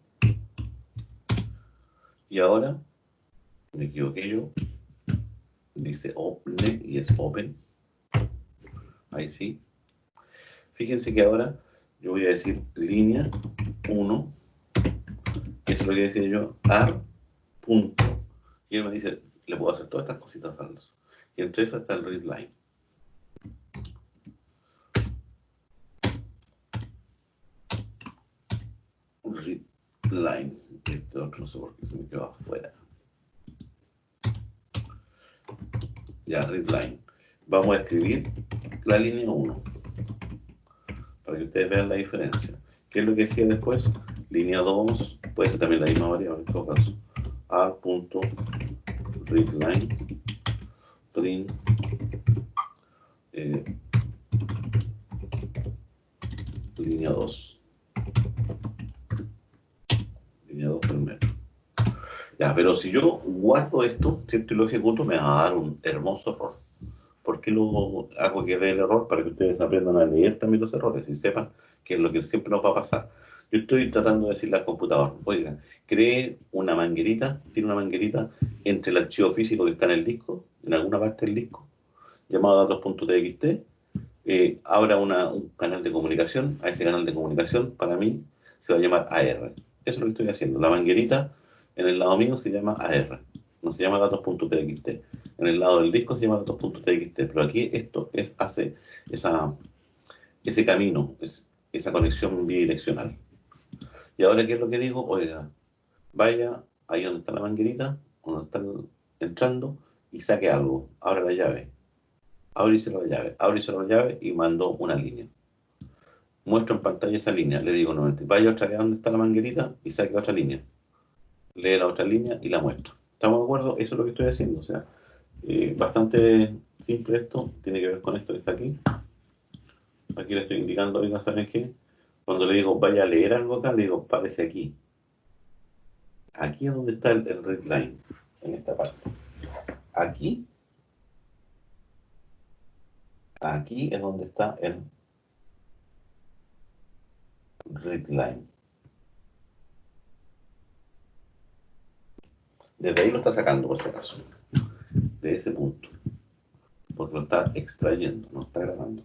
Y ahora, me equivoqué yo, dice open y es open. Ahí sí. Fíjense que ahora yo voy a decir línea 1, eso es lo que decía yo, ar, punto. Y él me dice, le puedo hacer todas estas cositas falsas. Y entre esas está el readline. Readline. Este otro no sé por qué se me quedó afuera. Ya, readline. Vamos a escribir la línea 1 para que ustedes vean la diferencia. ¿Qué es lo que decía después? Línea 2, puede ser también la misma variable en todo caso. A.readline print línea 2. Línea 2 primero. Ya, pero si yo guardo esto, ¿cierto? Y lo ejecuto, me va a dar un hermoso error. ¿Por qué lo hago que dé el error? Para que ustedes aprendan a leer también los errores y sepan que es lo que siempre nos va a pasar. Yo estoy tratando de decirle al computador, oiga, cree una manguerita, tiene una manguerita entre el archivo físico que está en el disco, en alguna parte del disco, llamado datos.txt, abra un canal de comunicación, a ese canal de comunicación, para mí, se va a llamar AR. Eso es lo que estoy haciendo. La manguerita en el lado mío se llama AR, no se llama datos.txt. En el lado del disco se llama datos.txt, pero aquí esto hace ese camino, esa conexión bidireccional. Y ahora, ¿qué es lo que digo? Oiga, vaya ahí donde está la manguerita, donde está entrando, y saque algo. Abra la llave. Abre y cierra la llave. Abre y cierra la llave y mando una línea. Muestro en pantalla esa línea. Le digo nuevamente, vaya otra vez donde está la manguerita y saque otra línea. Lee la otra línea y la muestro. ¿Estamos de acuerdo? Eso es lo que estoy haciendo. O sea, bastante simple esto. Tiene que ver con esto que está aquí. Aquí le estoy indicando, oiga, ¿saben qué? Cuando le digo, vaya a leer algo acá, le digo, párese aquí. Aquí es donde está el readline, en esta parte. aquí es donde está el readline. Desde ahí lo está sacando, por si acaso. De ese punto. Porque lo está extrayendo, no está grabando.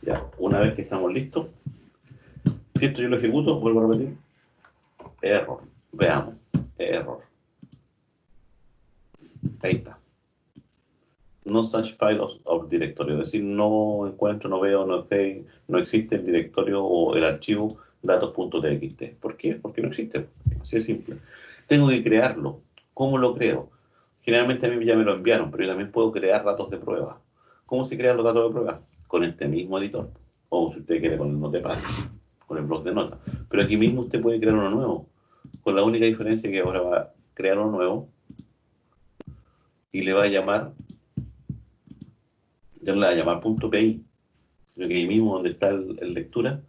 Ya, una vez que estamos listos, si esto yo lo ejecuto, vuelvo a repetir, error. Veamos, error. Ahí está. No such file of directorio, es decir, no encuentro, no veo, no sé, no existe el directorio o el archivo datos.txt. ¿Por qué? Porque no existe. Así es simple. Tengo que crearlo. ¿Cómo lo creo? Generalmente a mí ya me lo enviaron, pero yo también puedo crear datos de prueba. ¿Cómo se crean los datos de prueba? Con este mismo editor. O si usted quiere con el Notepad, con el bloc de notas. Pero aquí mismo usted puede crear uno nuevo. Con la única diferencia que ahora va a crear uno nuevo y le va a llamar, ya no le va a llamar .pi, sino que ahí mismo donde está el lectura,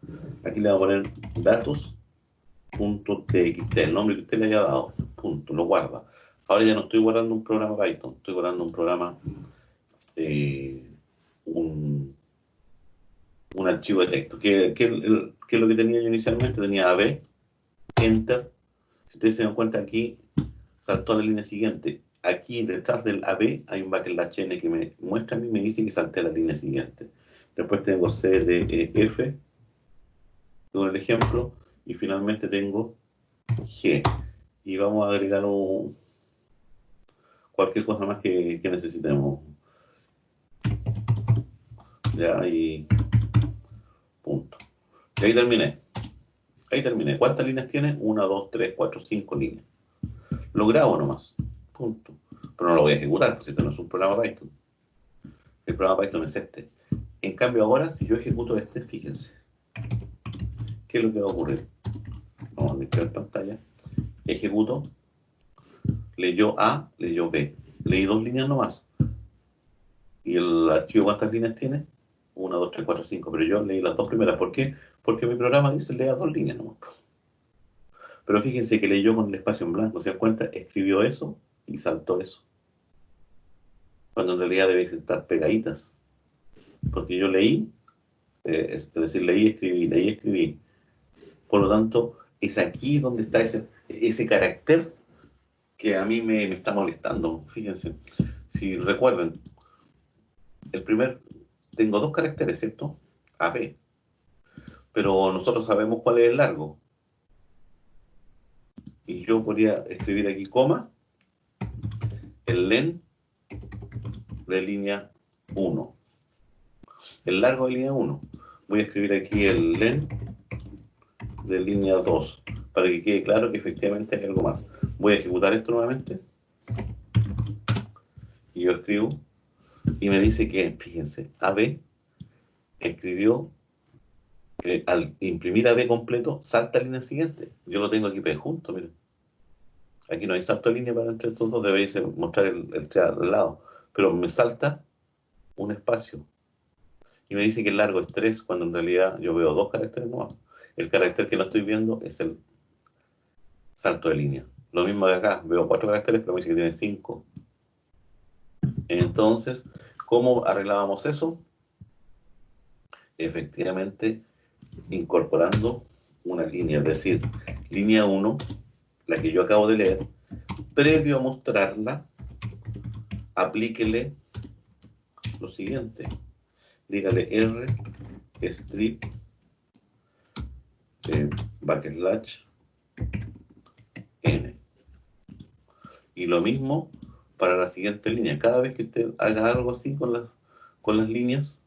aquí le va a poner datos.txt, el nombre que usted le haya dado, punto, lo guarda. Ahora ya no estoy guardando un programa Python, estoy guardando un programa, un archivo de texto. ¿Qué es lo que tenía yo inicialmente? Tenía AB, Enter. Si ustedes se dan cuenta aquí, saltó a la línea siguiente. Aquí detrás del AB hay un backslash n que me muestra a mí, me dice que salté a la línea siguiente. Después tengo CDEF, con el ejemplo, y finalmente tengo G. Y vamos a agregar cualquier cosa más que necesitemos. Ya, y punto. Y ahí terminé. Ahí terminé. ¿Cuántas líneas tiene? 1, 2, 3, 4, 5 líneas. Lo grabo nomás. Punto. Pero no lo voy a ejecutar, porque este no es un programa Python. El programa Python es este. En cambio ahora, si yo ejecuto este, fíjense. ¿Qué es lo que va a ocurrir? Vamos a limpiar pantalla. Ejecuto. Leyó A, leyó B. Leí 2 líneas nomás. ¿Y el archivo cuántas líneas tiene? 1, 2, 3, 4, 5. Pero yo leí las 2 primeras. ¿Por qué? Porque mi programa dice lea 2 líneas nomás. Pero fíjense que leyó con el espacio en blanco. ¿Se dan cuenta? Escribió eso y saltó eso. Cuando en realidad deben estar pegaditas. Porque yo leí, es decir, leí, escribí. Por lo tanto, es aquí donde está ese carácter que a mí me está molestando. Fíjense, si recuerden, tengo 2 caracteres, ¿cierto? AP. Pero nosotros sabemos cuál es el largo. Y yo podría escribir aquí coma, el len de línea 1. El largo de línea 1. Voy a escribir aquí el len de línea 2, para que quede claro que efectivamente hay algo más. Voy a ejecutar esto nuevamente. Y yo escribo, y me dice que, fíjense, AB escribió, al imprimir AB completo, salta a la línea siguiente. Yo lo tengo aquí junto, miren. Aquí no hay salto de línea para entre estos dos, debéis mostrar el chat al lado. Pero me salta un espacio. Y me dice que el largo es 3, cuando en realidad yo veo 2 caracteres nuevos. El carácter que no estoy viendo es el salto de línea. Lo mismo de acá, veo 4 caracteres, pero me dice que tiene 5. Entonces, ¿cómo arreglábamos eso? Efectivamente, incorporando una línea, es decir, línea 1, la que yo acabo de leer, previo a mostrarla, aplíquele lo siguiente. Dígale R, strip, backslash, n. Y lo mismo para la siguiente línea. Cada vez que usted haga algo así con las líneas,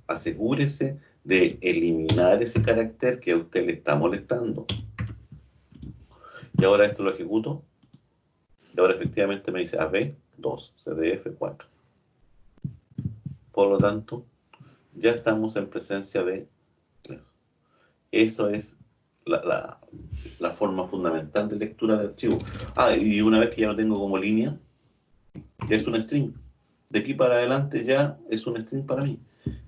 asegúrese de eliminar ese carácter que a usted le está molestando. Y ahora esto lo ejecuto. Y ahora efectivamente me dice AB 2, CDF 4. Por lo tanto, ya estamos en presencia de... Eso es la forma fundamental de lectura de archivo. Y una vez que ya lo tengo como línea, ya es un string. De aquí para adelante ya es un string para mí.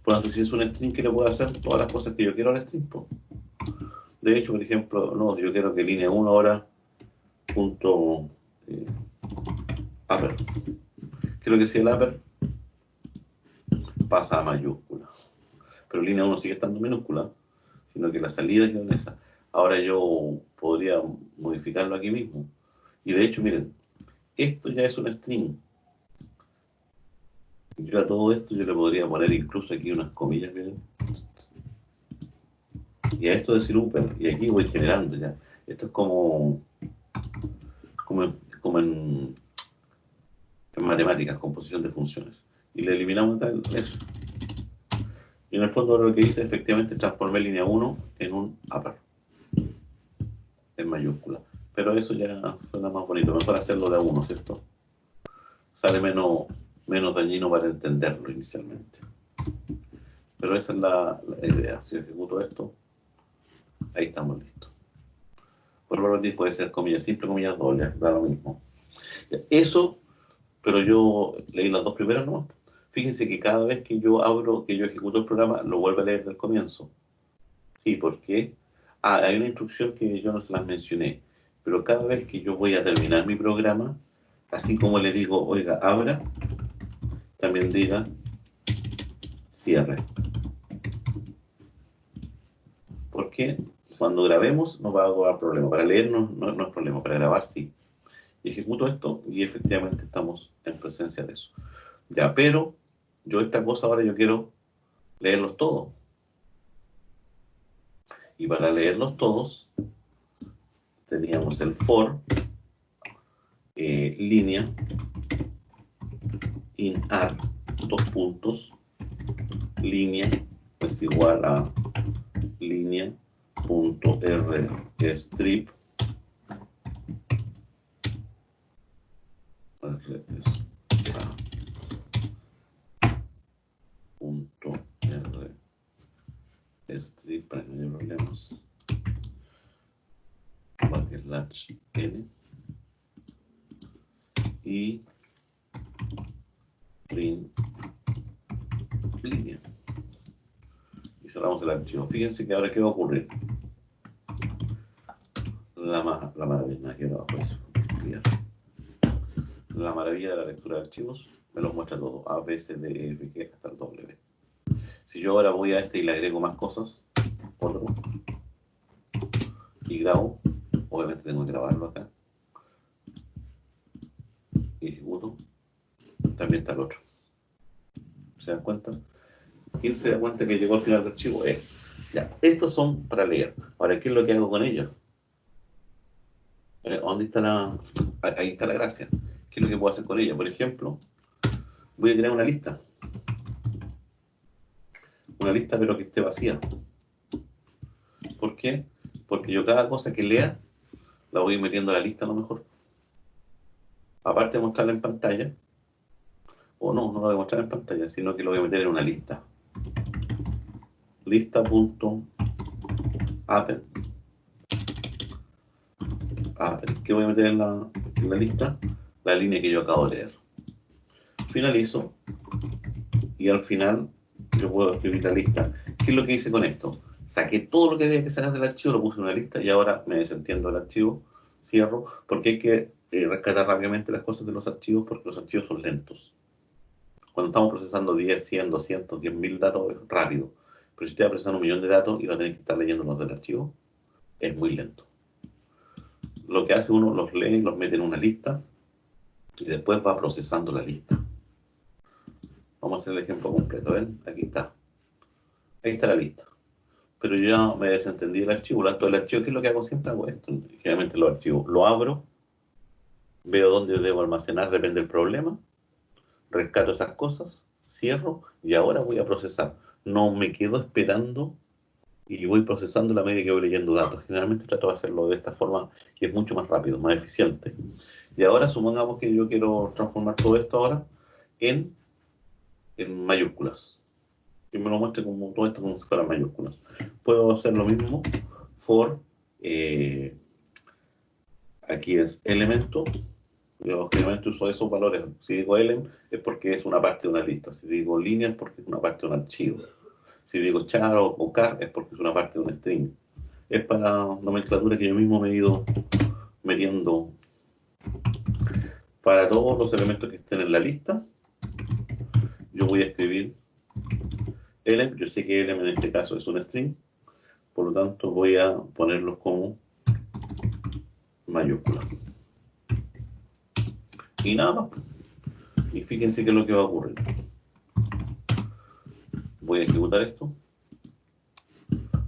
Por lo tanto, si es un string, que le puedo hacer todas las cosas que yo quiero al string. De hecho, por ejemplo, no, yo quiero que línea 1 ahora punto upper. ¿Qué es lo que decía el upper? Pasa a mayúscula. Pero línea 1 sigue estando minúscula, sino que la salida quedó en esa. Ahora yo podría modificarlo aquí mismo. Y de hecho, miren, esto ya es un string. Yo a todo esto yo le podría poner incluso aquí unas comillas, miren. Y a esto decir upper, y aquí voy generando ya. Esto es como en matemáticas, composición de funciones. Y le eliminamos acá eso. Y en el fondo lo que hice, efectivamente, transformé línea 1 en un upper, en mayúscula. Pero eso ya suena más bonito, mejor hacerlo de a 1, ¿cierto? Sale menos dañino para entenderlo inicialmente. Pero esa es la idea. Si ejecuto esto, ahí estamos listos. Por lo tanto, puede ser comillas simple, comillas doble, da lo mismo. Eso, pero yo leí las dos primeras, ¿no? Fíjense que cada vez que yo ejecuto el programa, lo vuelvo a leer del comienzo. Sí, ¿por qué? Hay una instrucción que yo no se las mencioné, pero cada vez que yo voy a terminar mi programa, así como le digo, oiga, abra, también diga cierre. Porque cuando grabemos no va a haber problema. Para leer no es problema, para grabar sí. Y ejecuto esto y efectivamente estamos en presencia de eso. Ya, pero yo esta cosa ahora yo quiero leerlos todos. Y para leerlos todos teníamos el for línea in ar, dos puntos, línea es igual a línea punto r strip punto r strip para que no haya problemas slash n y print línea y cerramos el archivo. Fíjense que ahora qué va a ocurrir. La maravilla que abajo eso. La maravilla de la lectura de archivos me los muestra todo, A, B, C, D, E, F, G hasta el W. Si yo ahora voy a este y le agrego más cosas, otro, y grabo, obviamente tengo que grabarlo acá, y ejecuto, también está el otro. ¿Se dan cuenta? ¿Quién se da cuenta que llegó al final del archivo? Ya, estos son para leer. Ahora, ¿qué es lo que hago con ellos? ¿Dónde está ahí está la gracia? ¿Qué es lo que puedo hacer con ella? Por ejemplo, voy a crear una lista. Una lista pero que esté vacía. ¿Por qué? Porque yo cada cosa que lea la voy metiendo a la lista a lo mejor. Aparte de mostrarla en pantalla, o no la voy a mostrar en pantalla, sino que lo voy a meter en una lista. Lista.append. ¿Qué voy a meter en la lista? La línea que yo acabo de leer. Finalizo y al final yo puedo escribir la lista. ¿Qué es lo que hice con esto? Saqué todo lo que había que sacar del archivo, lo puse en una lista y ahora me desentiendo del archivo, cierro, porque hay que rescatar rápidamente las cosas de los archivos porque los archivos son lentos. Cuando estamos procesando 10, 100, 200, 10.000 datos es rápido, pero si estoy procesando 1.000.000 de datos y va a tener que estar leyendo los del archivo, es muy lento. Lo que hace uno, los lee, los mete en una lista y después va procesando la lista. Vamos a hacer el ejemplo completo, ¿ven? Aquí está. Ahí está la lista. Pero yo ya me desentendí del archivo. El archivo, ¿qué es lo que hago siempre? Hago esto. Generalmente los archivos. Lo abro, veo dónde debo almacenar, depende del problema, rescato esas cosas, cierro y ahora voy a procesar. No me quedo esperando y voy procesando la medida que voy leyendo datos. Generalmente trato de hacerlo de esta forma y es mucho más rápido, más eficiente. Y ahora supongamos que yo quiero transformar todo esto ahora en mayúsculas. Y me lo muestre como todo esto como si fueran mayúsculas. Puedo hacer lo mismo for aquí es elemento. Yo generalmente uso esos valores. Si digo elem es porque es una parte de una lista. Si digo línea es porque es una parte de un archivo. Si digo char o car es porque es una parte de un string. Es para nomenclatura que yo mismo me he ido metiendo para todos los elementos que estén en la lista, yo voy a escribir element. Yo sé que element en este caso es un string, por lo tanto voy a ponerlos como mayúscula. Y nada más. Y fíjense qué es lo que va a ocurrir. Voy a ejecutar esto.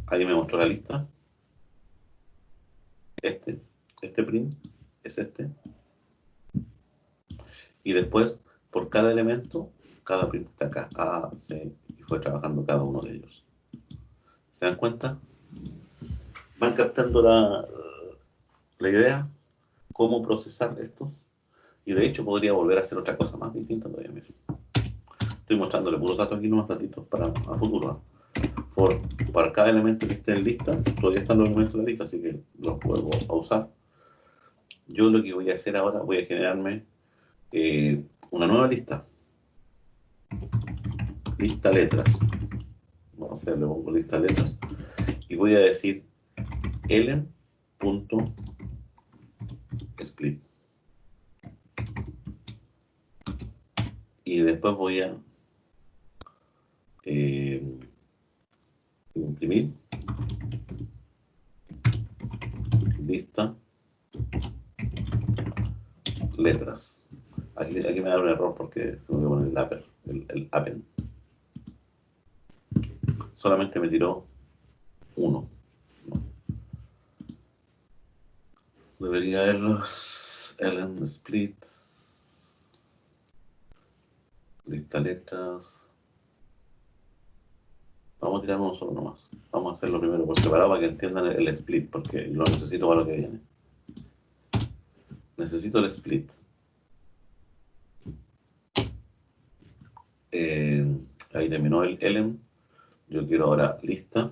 Ahí me mostró la lista. Este print es este. Y después, por cada elemento, cada print está acá. A, C, y fue trabajando cada uno de ellos. ¿Se dan cuenta? ¿Van captando la idea? ¿Cómo procesar estos? Y de hecho podría volver a hacer otra cosa más distinta todavía. Mismo. Estoy mostrándole puros datos aquí, unos datitos para a futuro. Para cada elemento que esté en lista, todavía están los elementos en la lista, así que los puedo usar. Yo lo que voy a hacer ahora, voy a generarme una nueva lista. Lista letras. Vamos a hacer, le pongo lista letras. Y voy a decir elen.split. Y después voy a imprimir lista letras. Aquí me da un error porque se me olvidó poner el append. Solamente me tiró 1. No. Debería haberlos elen split. Lista letras. Vamos a tirar uno solo nomás. Vamos a hacerlo primero por separado para que entiendan el split, porque lo necesito para lo que viene. Necesito el split. Ahí terminó el elen. Yo quiero ahora lista.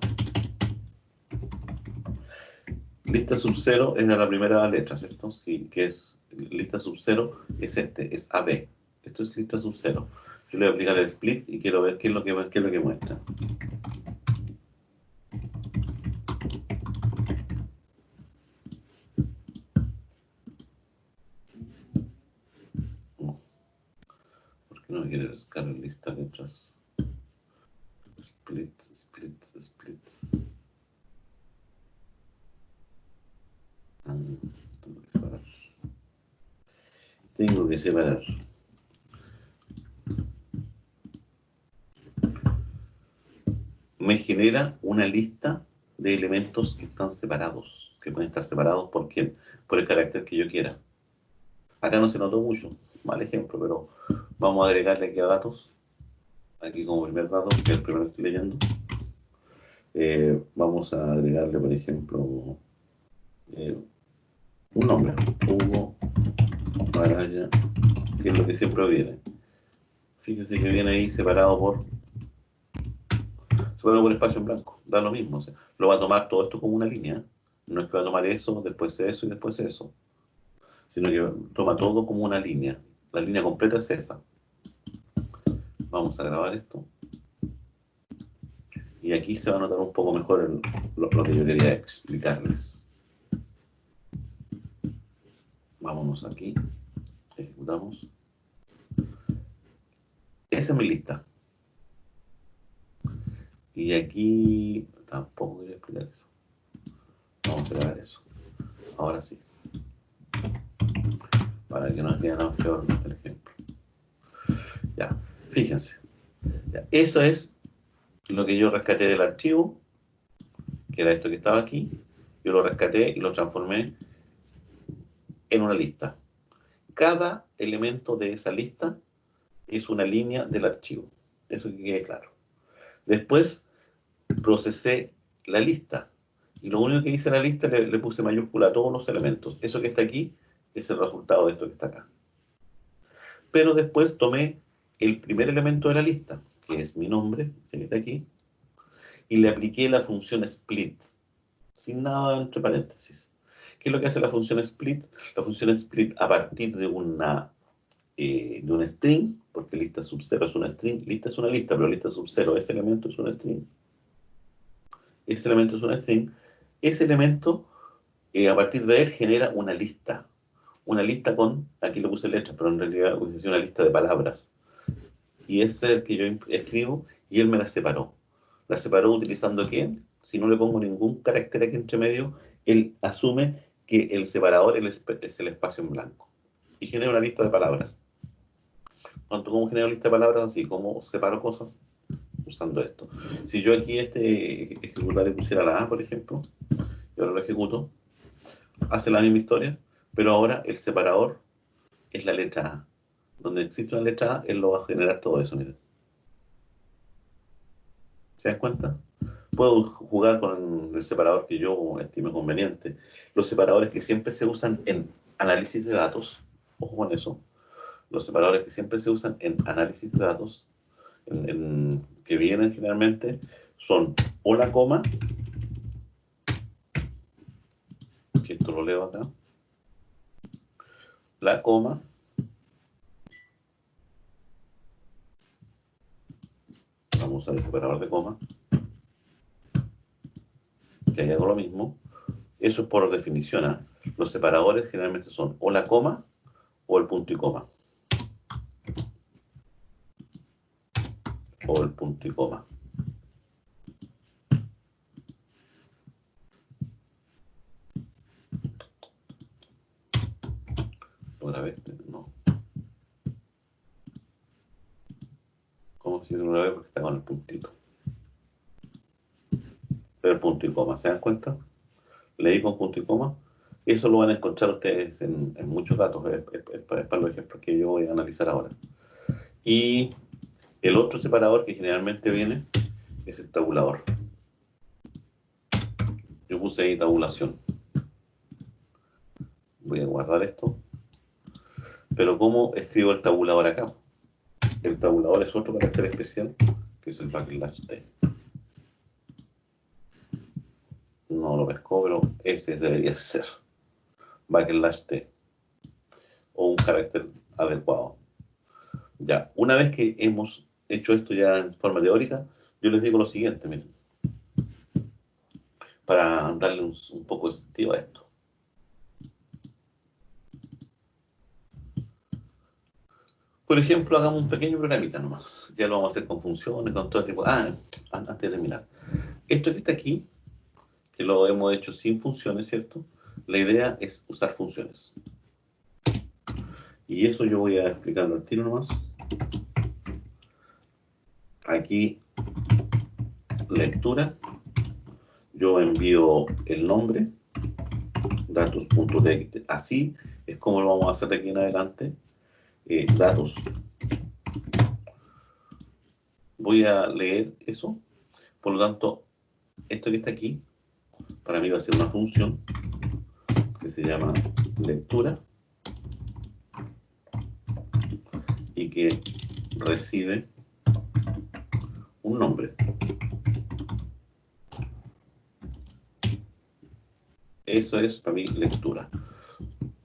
Lista sub 0 es la primera letra, ¿cierto? Sí, que es lista sub 0 es es AB. Esto es lista sub 0. Yo le voy a aplicar el split y quiero ver qué es lo que muestra. ¿Por qué no me quiere descargar lista letras? Split. Tengo que separar. Me genera una lista de elementos que están separados, que pueden estar separados por quién, por el carácter que yo quiera. Acá no se notó mucho, mal ejemplo, pero vamos a agregarle aquí a datos, aquí como primer dato, que es el primero que estoy leyendo. Vamos a agregarle, por ejemplo, un nombre, Hugo Araya, que es lo que siempre viene. Fíjense que viene ahí separado por espacio en blanco, da lo mismo. O sea, lo va a tomar todo esto como una línea. No es que va a tomar eso, después eso y después eso, sino que toma todo como una línea. La línea completa es esa. Vamos a grabar esto. Y aquí se va a notar un poco mejor lo que yo quería explicarles. Vámonos aquí. Ejecutamos. Esa es mi lista. Y aquí tampoco quería explicar eso. Vamos a grabar eso. Ahora sí. Para que no quede tan feo el ejemplo. Ya, fíjense. Ya, eso es lo que yo rescaté del archivo, que era esto que estaba aquí. Yo lo rescaté y lo transformé en una lista. Cada elemento de esa lista es una línea del archivo. Eso que quede claro. Después procesé la lista. Y lo único que hice en la lista le puse mayúscula a todos los elementos. Eso que está aquí es el resultado de esto que está acá. Pero después tomé el primer elemento de la lista, que es mi nombre, que está aquí, y le apliqué la función split, sin nada entre paréntesis. ¿Qué es lo que hace la función split? La función split a partir de un string, porque lista sub 0 es una string, lista es una lista, pero lista sub 0, ese elemento es un string. Ese elemento es un string. Ese elemento, a partir de él, genera una una lista con, aquí le puse letras, pero en realidad hubiese sido una lista de palabras. Y ese es el que yo escribo y él me las separó. Las separó utilizando ¿qué? Si no le pongo ningún carácter aquí entre medio, él asume que el separador es el espacio en blanco. Y genera una lista de palabras. Tanto como genero lista de palabras, así como separo cosas usando esto. Si yo aquí ejecutar le pusiera la A, por ejemplo, y ahora lo ejecuto, hace la misma historia, pero ahora el separador es la letra A. Donde existe una letra A, él lo va a generar todo eso, miren. ¿Se dan cuenta? Puedo jugar con el separador que yo estime conveniente. Los separadores que siempre se usan en análisis de datos, ojo con eso, los separadores que siempre se usan en análisis de datos, que vienen generalmente, son o la coma, que esto lo leo acá, la coma, vamos a usar el separador de coma, que ahí hago lo mismo. Eso es por definición. ¿Eh? Los separadores generalmente son o la coma o el punto y coma. O el punto y coma. ¿Otra vez? No. ¿Cómo si no la ve? Porque está con el puntito. Pero el punto y coma, ¿se dan cuenta? Leí con punto y coma. Eso lo van a encontrar ustedes en muchos datos. Es para los ejemplos que yo voy a analizar ahora. Y el otro separador que generalmente viene es el tabulador. Yo puse ahí tabulación. Voy a guardar esto. Pero ¿cómo escribo el tabulador acá? El tabulador es otro carácter especial, que es el backslash T. No lo pescó, pero ese debería ser. Backslash T. O un carácter adecuado. Ya, una vez que hemos hecho esto ya en forma teórica, yo les digo lo siguiente, miren. Para darle un poco de sentido a esto. Por ejemplo, hagamos un pequeño programita nomás. Ya lo vamos a hacer con funciones, con todo tipo. Antes de terminar. Esto que está aquí, que lo hemos hecho sin funciones, ¿cierto? La idea es usar funciones. Y eso yo voy a explicarlo al tiro nomás. Aquí, lectura. Yo envío el nombre, datos.txt. Así es como lo vamos a hacer de aquí en adelante. Datos. Voy a leer eso. Por lo tanto, esto que está aquí, para mí va a ser una función que se llama lectura y que recibe un nombre. Eso es para mí lectura.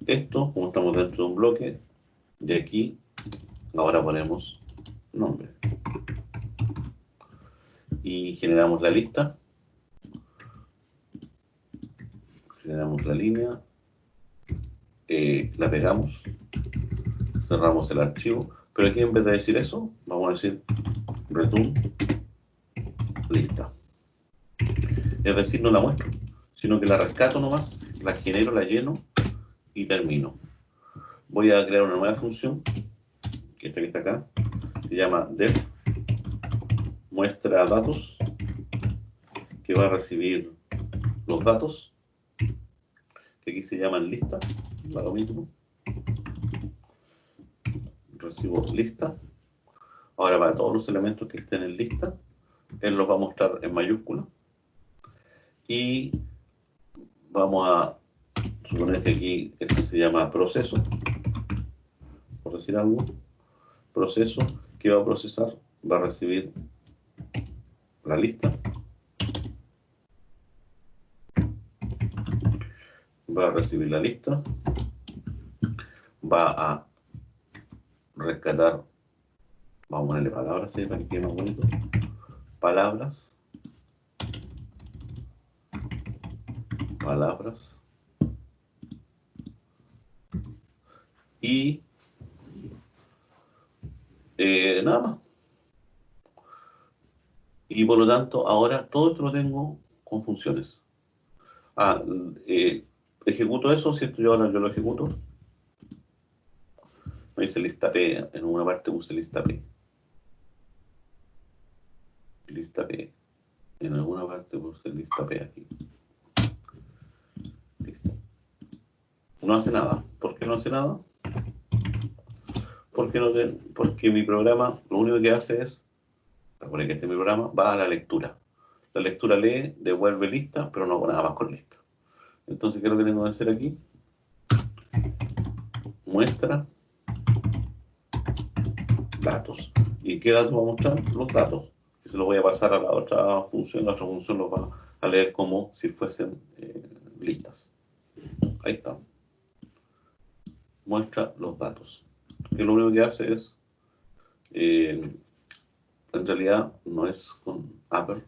Esto, como estamos dentro de un bloque, de aquí, ahora ponemos nombre. Y generamos la lista. Generamos la línea. La pegamos. Cerramos el archivo. Pero aquí en vez de decir eso, vamos a decir return lista. Es decir, no la muestro, sino que la rescato nomás, la genero, la lleno y termino. Voy a crear una nueva función, que está acá, se llama def muestra datos, que va a recibir los datos, que aquí se llaman lista, va lo mismo. Recibo lista. Ahora para todos los elementos que estén en lista, él los va a mostrar en mayúscula. Y vamos a suponer que aquí esto se llama proceso, por decir algo. Proceso que va a procesar, va a recibir la lista, va a recibir la lista, va a rescatar, vamos a ponerle palabras ahí para que quede más bonito, palabras, Y nada más. Y por lo tanto, ahora todo esto lo tengo con funciones. Ejecuto eso, ¿cierto? Yo ahora lo ejecuto. Me dice lista P, en una parte puse lista P. Lista P. En alguna parte puse lista P aquí. Listo. No hace nada. ¿Por qué no hace nada? Porque mi programa lo único que hace es, recuerden que este es mi programa, va a la lectura. La lectura lee, devuelve lista, pero no hago nada más con lista. Entonces, ¿qué es lo que tengo que hacer aquí? Muestra datos. ¿Y qué datos va a mostrar? Los datos. Y se los voy a pasar a la otra función. La otra función los va a leer como si fuesen listas. Ahí está. Muestra los datos. Que lo único que hace es, en realidad no es con upper,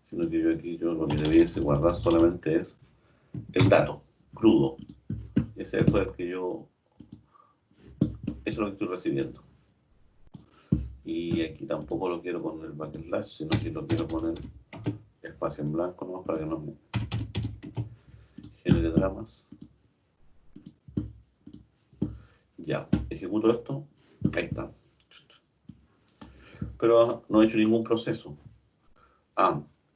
sino que yo aquí lo que debiese guardar solamente es el dato crudo. Ese fue el que yo, eso es lo que estoy recibiendo. Y aquí tampoco lo quiero con el backslash, sino que lo quiero poner espacio en blanco nomás para que no me genere dramas. Ya, ejecuto esto, ahí está. Pero no he hecho ningún proceso.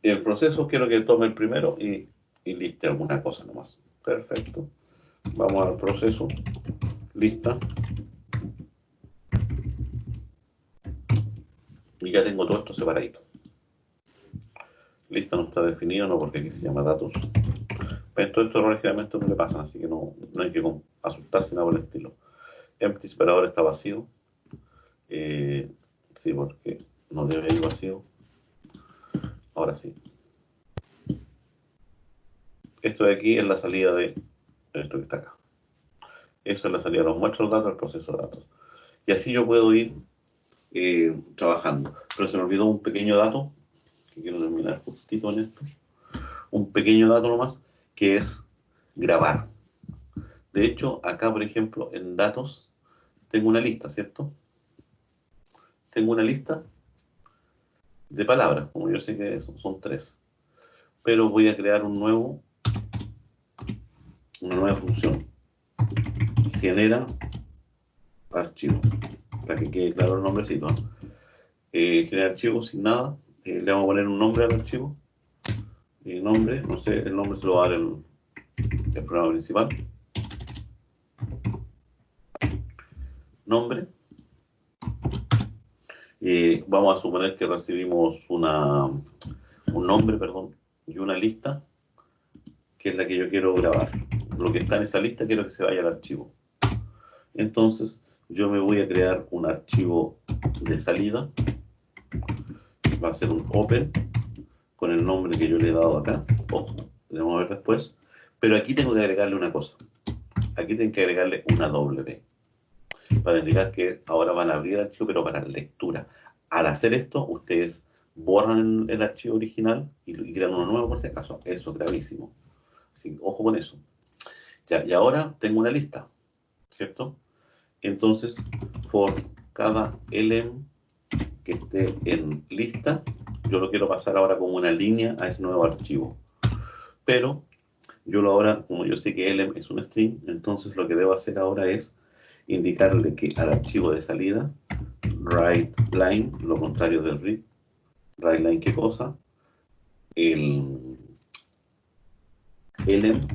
El proceso quiero que tome el primero y liste alguna cosa nomás. Perfecto. Vamos al proceso. Lista. Y ya tengo todo esto separadito. Lista no está definido, no porque aquí se llama datos. Pero todo esto errores generalmente no le pasan, así que no hay que asustarse nada por el estilo. Empty, pero ahora está vacío. Sí, porque no debe ir vacío. Ahora sí. Esto de aquí es la salida de esto que está acá. Eso es la salida. Nos muestra los datos del proceso de datos. Y así yo puedo ir trabajando. Pero se me olvidó un pequeño dato, que quiero terminar justito en esto. Un pequeño dato nomás, que es grabar. De hecho, acá, por ejemplo, en datos, tengo una lista, ¿cierto? Tengo una lista de palabras, como yo sé que son 3. Pero voy a crear una nueva función. Genera archivo. Para que quede claro el nombrecito. Genera archivo sin nada. Le vamos a poner un nombre al archivo. Nombre, no sé, el nombre se lo va a dar el programa principal. Nombre. Vamos a suponer que recibimos un nombre, perdón, y una lista, que es la que yo quiero grabar. Lo que está en esa lista quiero que se vaya al archivo. Entonces, yo me voy a crear un archivo de salida. Va a ser un open con el nombre que yo le he dado acá. Ojo, lo vamos a ver después. Pero aquí tengo que agregarle una cosa. Aquí tengo que agregarle una W. Para indicar que ahora van a abrir el archivo, pero para lectura. Al hacer esto, ustedes borran el archivo original y crean uno nuevo por si acaso. Eso es gravísimo. Así, ojo con eso. Ya, y ahora tengo una lista, ¿cierto? Entonces, por cada element que esté en lista, yo lo quiero pasar ahora como una línea a ese nuevo archivo. Pero yo ahora, como yo sé que element es un string, entonces lo que debo hacer ahora es indicarle que al archivo de salida, writeLine, lo contrario del read, writeLine, ¿qué cosa? El element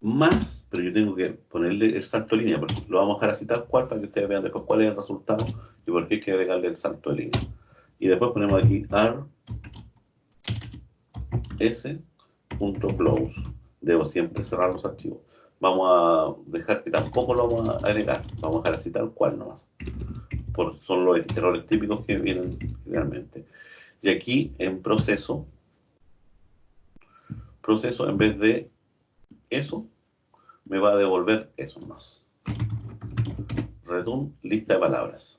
más, pero yo tengo que ponerle el salto de línea, porque lo vamos a dejar así tal cual para que ustedes vean después cuál es el resultado y por qué hay que agregarle el salto de línea. Y después ponemos aquí rs.close. Debo siempre cerrar los archivos. Vamos a dejar que tampoco lo vamos a agregar, vamos a dejar así tal cual nomás. Son los errores típicos que vienen generalmente. Y aquí en proceso en vez de eso, me va a devolver eso más. Return lista de palabras.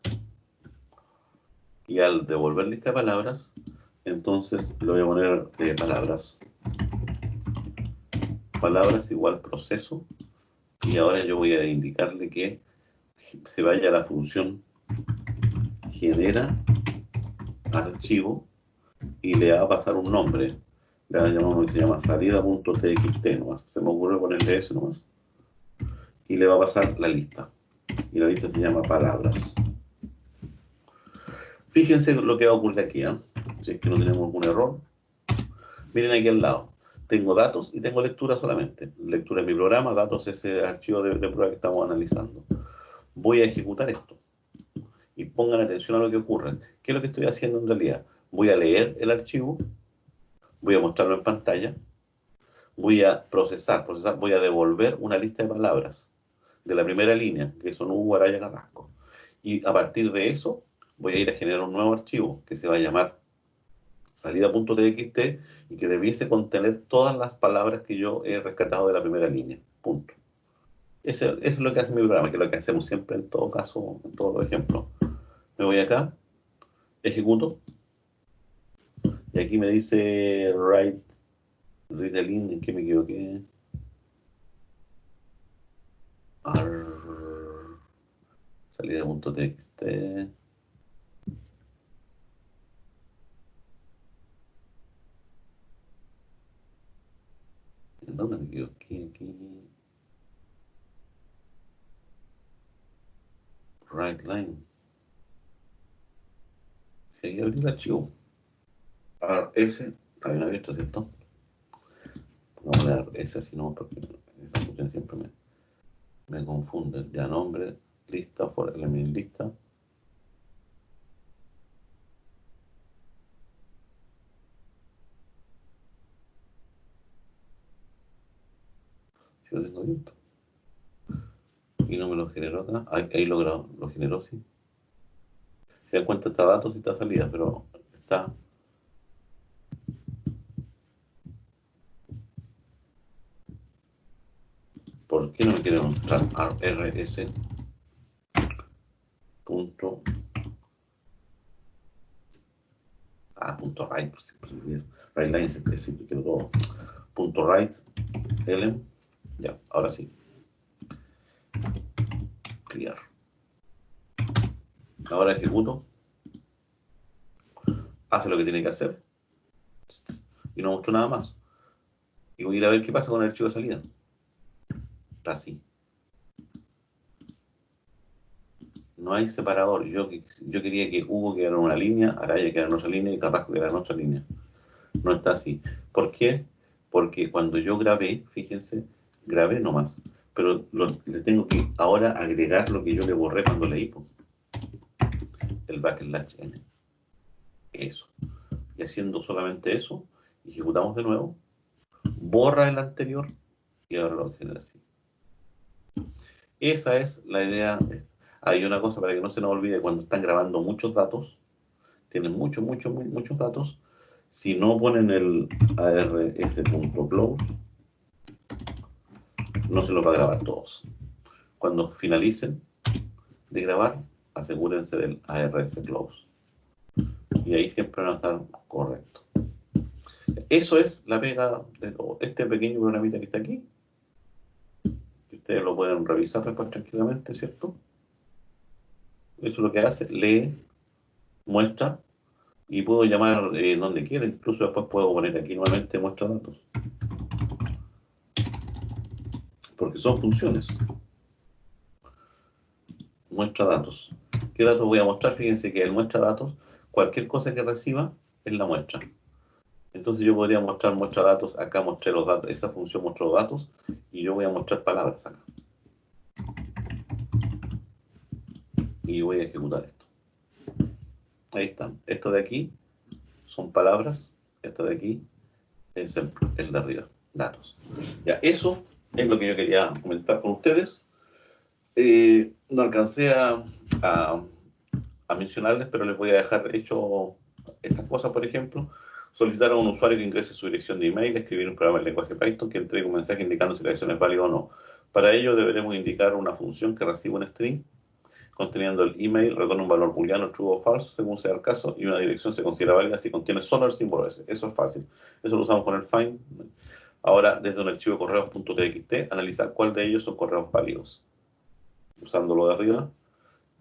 Y al devolver lista de palabras, entonces le voy a poner palabras. Palabras igual proceso. Y ahora yo voy a indicarle que se vaya a la función genera archivo y le va a pasar un nombre. Le va a llamar uno que se llama salida.txt nomás. Se me ocurre ponerle eso nomás. Y le va a pasar la lista. Y la lista se llama palabras. Fíjense lo que va a ocurrir aquí, ¿eh? Si es que no tenemos un error. Miren aquí al lado. Tengo datos y tengo lectura solamente. Lectura es mi programa, datos es ese archivo de prueba que estamos analizando. Voy a ejecutar esto. Y pongan atención a lo que ocurre. ¿Qué es lo que estoy haciendo en realidad? Voy a leer el archivo, voy a mostrarlo en pantalla, voy a procesar, voy a devolver una lista de palabras de la primera línea, que son Hugo Araya Carrasco. Y a partir de eso, voy a ir a generar un nuevo archivo que se va a llamar salida.txt y que debiese contener todas las palabras que yo he rescatado de la primera línea. Punto. Eso es lo que hace mi programa, que es lo que hacemos siempre en todo caso, en todos los ejemplos. Me voy acá, ejecuto, y aquí me dice write the line, ¿en qué me equivoqué? Salida.txt. ¿En dónde me equivoqué? Aquí. Write line. Si ahí abrí el archivo. RS, está bien abierto, ¿cierto? Vamos a dar ese así no, porque esa función siempre me confunde. Ya nombre, lista, fuera de la mi lista. Si lo tengo abierto. Y no me lo generó acá. Ahí lo generó, sí. Se dan cuenta, está datos y está salida, pero está. ¿Por qué no me quiere mostrar RS? Punto. Punto write, por siempre me olvido. Write line siempre quiero todo. Punto write, Ellen. Ya, ahora sí. Clear. Ahora ejecuto. Hace lo que tiene que hacer. Y no muestro nada más. Y voy a ir a ver qué pasa con el archivo de salida. Está así. No hay separador. Yo quería que Hugo quedara en una línea, Araya quedara en otra línea y Carrasco quedara en otra línea. No está así. ¿Por qué? Porque cuando yo grabé, fíjense, grabé nomás. Pero le tengo que ahora agregar lo que yo le borré cuando leí. El backslash n. Eso. Y haciendo solamente eso, ejecutamos de nuevo, borra el anterior y ahora lo genera así. Esa es la idea. Hay una cosa para que no se nos olvide: cuando están grabando muchos datos, tienen muchos datos, si no ponen el ars.close, no se los va a grabar todos. Cuando finalicen de grabar, asegúrense del ars.close. Y ahí siempre van a estar correctos. Eso es la pega de todo. Este pequeño programita que está aquí, ustedes lo pueden revisar después tranquilamente, ¿cierto? Eso es lo que hace, lee, muestra, y puedo llamar donde quiera, incluso después puedo poner aquí nuevamente muestra datos. Porque son funciones. Muestra datos. ¿Qué datos voy a mostrar? Fíjense que el muestra datos, cualquier cosa que reciba es la muestra. Entonces yo podría mostrar muestra datos, acá mostré los datos, esa función mostró datos, y yo voy a mostrar palabras acá. Y voy a ejecutar esto. Ahí están. Esto de aquí son palabras, esto de aquí es el de arriba, datos. Ya, eso es lo que yo quería comentar con ustedes. No alcancé a mencionarles, pero les voy a dejar hecho estas cosas. Por ejemplo, solicitar a un usuario que ingrese su dirección de email, escribir un programa en lenguaje Python que entregue un mensaje indicando si la dirección es válida o no. Para ello deberemos indicar una función que reciba un string conteniendo el email, retorna un valor booleano true o false según sea el caso, y una dirección se considera válida si contiene solo el símbolo S. Eso es fácil. Eso lo usamos con el find. Ahora, desde un archivo correos.txt, analizar cuál de ellos son correos válidos. usando lo de arriba,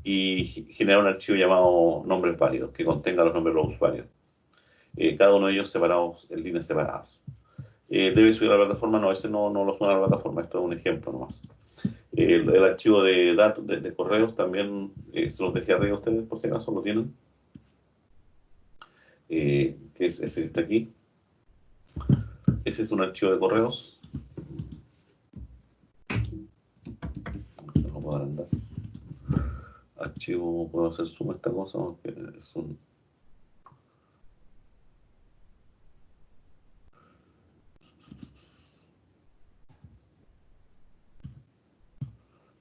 y generar un archivo llamado nombres válidos, que contenga los nombres de los usuarios. Cada uno de ellos separados en líneas separadas. ¿Debe subir a la plataforma? No, ese no lo sube a la plataforma, esto es un ejemplo nomás. El archivo de datos, de correos, también se los dejé arriba a ustedes, por si acaso lo tienen. Que es ese que está aquí. Ese es un archivo de correos. No puedo agrandar. Archivo, puedo hacer zoom a esta cosa, aunque es un...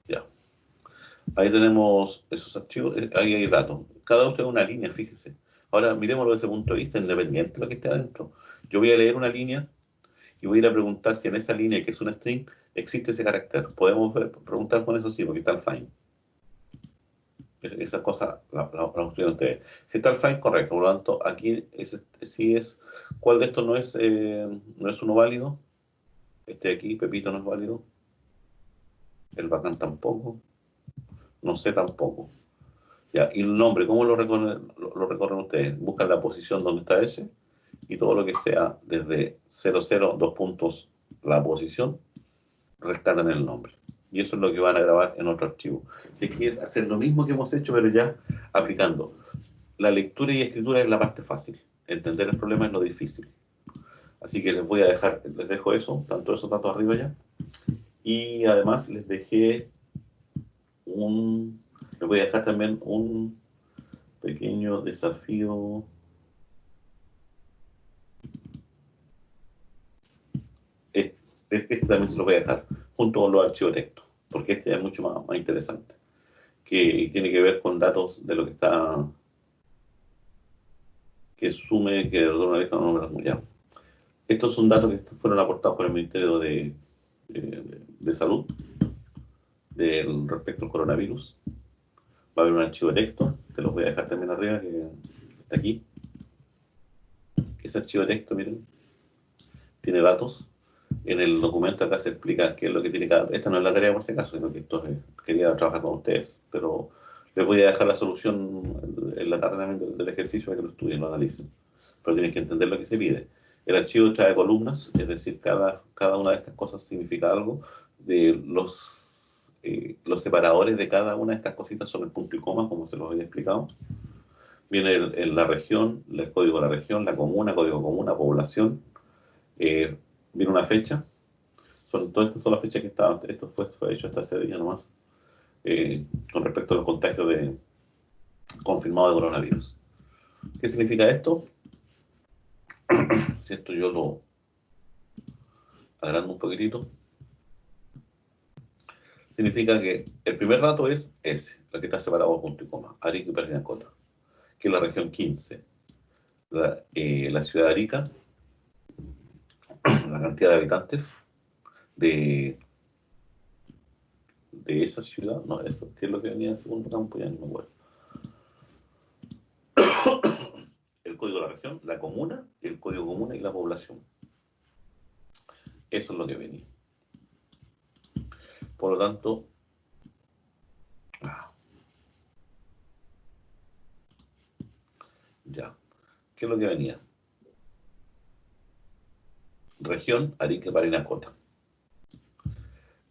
Ya. Ahí tenemos esos archivos, ahí hay datos. Cada uno tiene una línea, fíjese. Ahora miremoslo desde ese punto de vista, independiente de lo que esté adentro. Yo voy a leer una línea y voy a ir a preguntar si en esa línea, que es una string, existe ese carácter. Podemos preguntar con eso, sí, porque está el find. Esa cosa la construyen ustedes. Si está el find, correcto. Por lo tanto, aquí sí es, ¿cuál de estos no es uno válido? Este de aquí, Pepito, no es válido. El bacán tampoco. No sé tampoco. Ya, y el nombre, ¿cómo lo recorren ustedes? Buscan la posición donde está ese y todo lo que sea desde 00, dos puntos, la posición, rescatan el nombre. Y eso es lo que van a grabar en otro archivo. Si es que es hacer lo mismo que hemos hecho, pero ya aplicando. La lectura y escritura es la parte fácil. Entender el problema es lo difícil. Así que les voy a dejar, les dejo eso, tanto esos datos arriba ya. Y además les dejé les voy a dejar también un pequeño desafío. Este también se lo voy a dejar junto con los archivos de texto, porque este es mucho más interesante, que tiene que ver con datos de lo que está, que sume, que ordena una lista de nombres muy ya. Estos son datos que fueron aportados por el Ministerio de Salud respecto al coronavirus. Va a haber un archivo de texto, te los voy a dejar también arriba, que está aquí. Ese archivo de texto, miren, tiene datos. En el documento acá se explica qué es lo que tiene cada... Esta no es la tarea por si acaso, sino que esto quería trabajar con ustedes, pero les voy a dejar la solución en la tarde también del ejercicio para que lo estudien, lo analicen. Pero tienen que entender lo que se pide. El archivo trae columnas, es decir, cada una de estas cosas significa algo. Los separadores de cada una de estas cositas son el punto y coma, como se los había explicado. Viene la región, el código de la región, la comuna, código comuna, población. Viene una fecha. Todas estas son las fechas que estaban. Esto fue hecho hasta ese día nomás. Con respecto a los contagios confirmados de coronavirus. ¿Qué significa esto? Si esto yo lo agrando un poquitito. Significa que el primer dato es ese, el que está separado por punto y coma. Arica y Parinacota. Que es la región 15. La ciudad de Arica, la cantidad de habitantes de esa ciudad, no, eso, ¿qué es lo que venía en el segundo campo? Ya no me acuerdo. El código de la región, la comuna, el código comuna y la población. Eso es lo que venía. Por lo tanto, ya. ¿Qué es lo que venía? Región, Arica, Parinacota.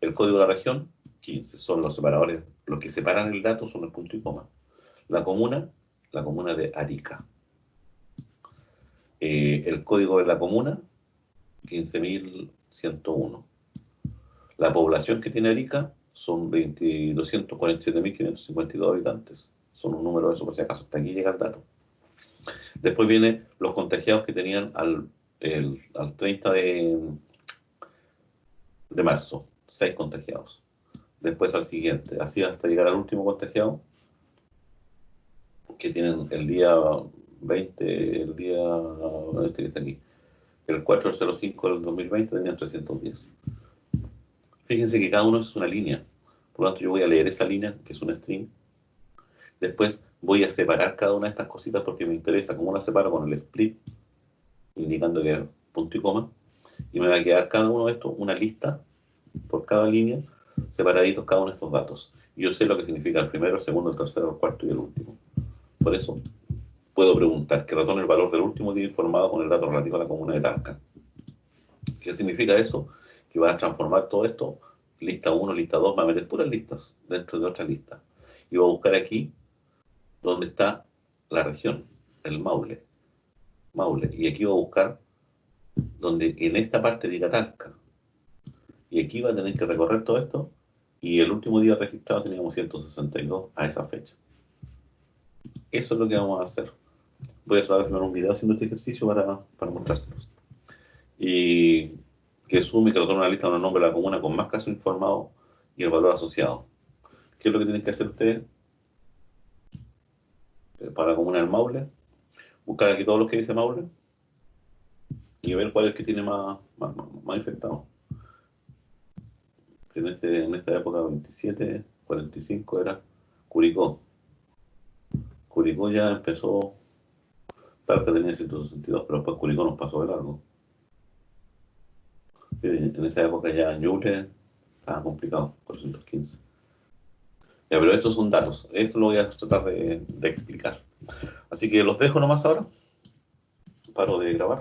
El código de la región, 15. Son los separadores. Los que separan el dato son el punto y coma. La comuna de Arica. El código de la comuna, 15.101. La población que tiene Arica son 247.552 habitantes. Son un número de eso, por si acaso. Hasta aquí llega el dato. Después vienen los contagiados que tenían al 30 de marzo. 6 contagiados. Después al siguiente. Así hasta llegar al último contagiado, que tienen el día 20, el día este que está aquí. El 4/05 del 2020 tenían 310. Fíjense que cada uno es una línea. Por lo tanto, yo voy a leer esa línea, que es una string. Después voy a separar cada una de estas cositas porque me interesa cómo las separo con el split, indicando que es punto y coma. Y me va a quedar cada uno de estos una lista por cada línea, separaditos cada uno de estos datos. Y yo sé lo que significa el primero, el segundo, el tercero, el cuarto y el último. Por eso puedo preguntar que ratón el valor del último día informado con el dato relativo a la comuna de Talca. ¿Qué significa eso? Que va a transformar todo esto, lista 1, lista 2, va a meter puras listas dentro de otra lista. Y va a buscar aquí donde está la región, el Maule. Maule. Y aquí va a buscar donde en esta parte diga Talca. Y aquí va a tener que recorrer todo esto. Y el último día registrado teníamos 162 a esa fecha. Eso es lo que vamos a hacer. Voy a tratar de filmar un video haciendo este ejercicio para mostrárselos. Y que sume que lo tome una lista de los nombres de la comuna con más casos informados y el valor asociado. ¿Qué es lo que tienen que hacer ustedes para la comuna del Maule? Buscar aquí todos los que dice Maule y ver cuál es el que tiene más infectados. En esta época 27, 45 era Curicó. Curicó ya empezó, Talca tenía 162, pero después Curicó nos pasó de largo. En esa época ya Ñuble estaba complicado, 415. Ya, pero estos son datos. Esto lo voy a tratar de explicar. Así que los dejo nomás ahora. Paro de grabar.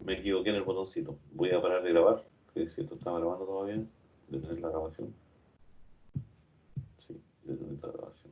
Me equivoqué en el botoncito. Voy a parar de grabar. Que si esto estaba grabando todavía. Detener la grabación. Sí, detener la grabación.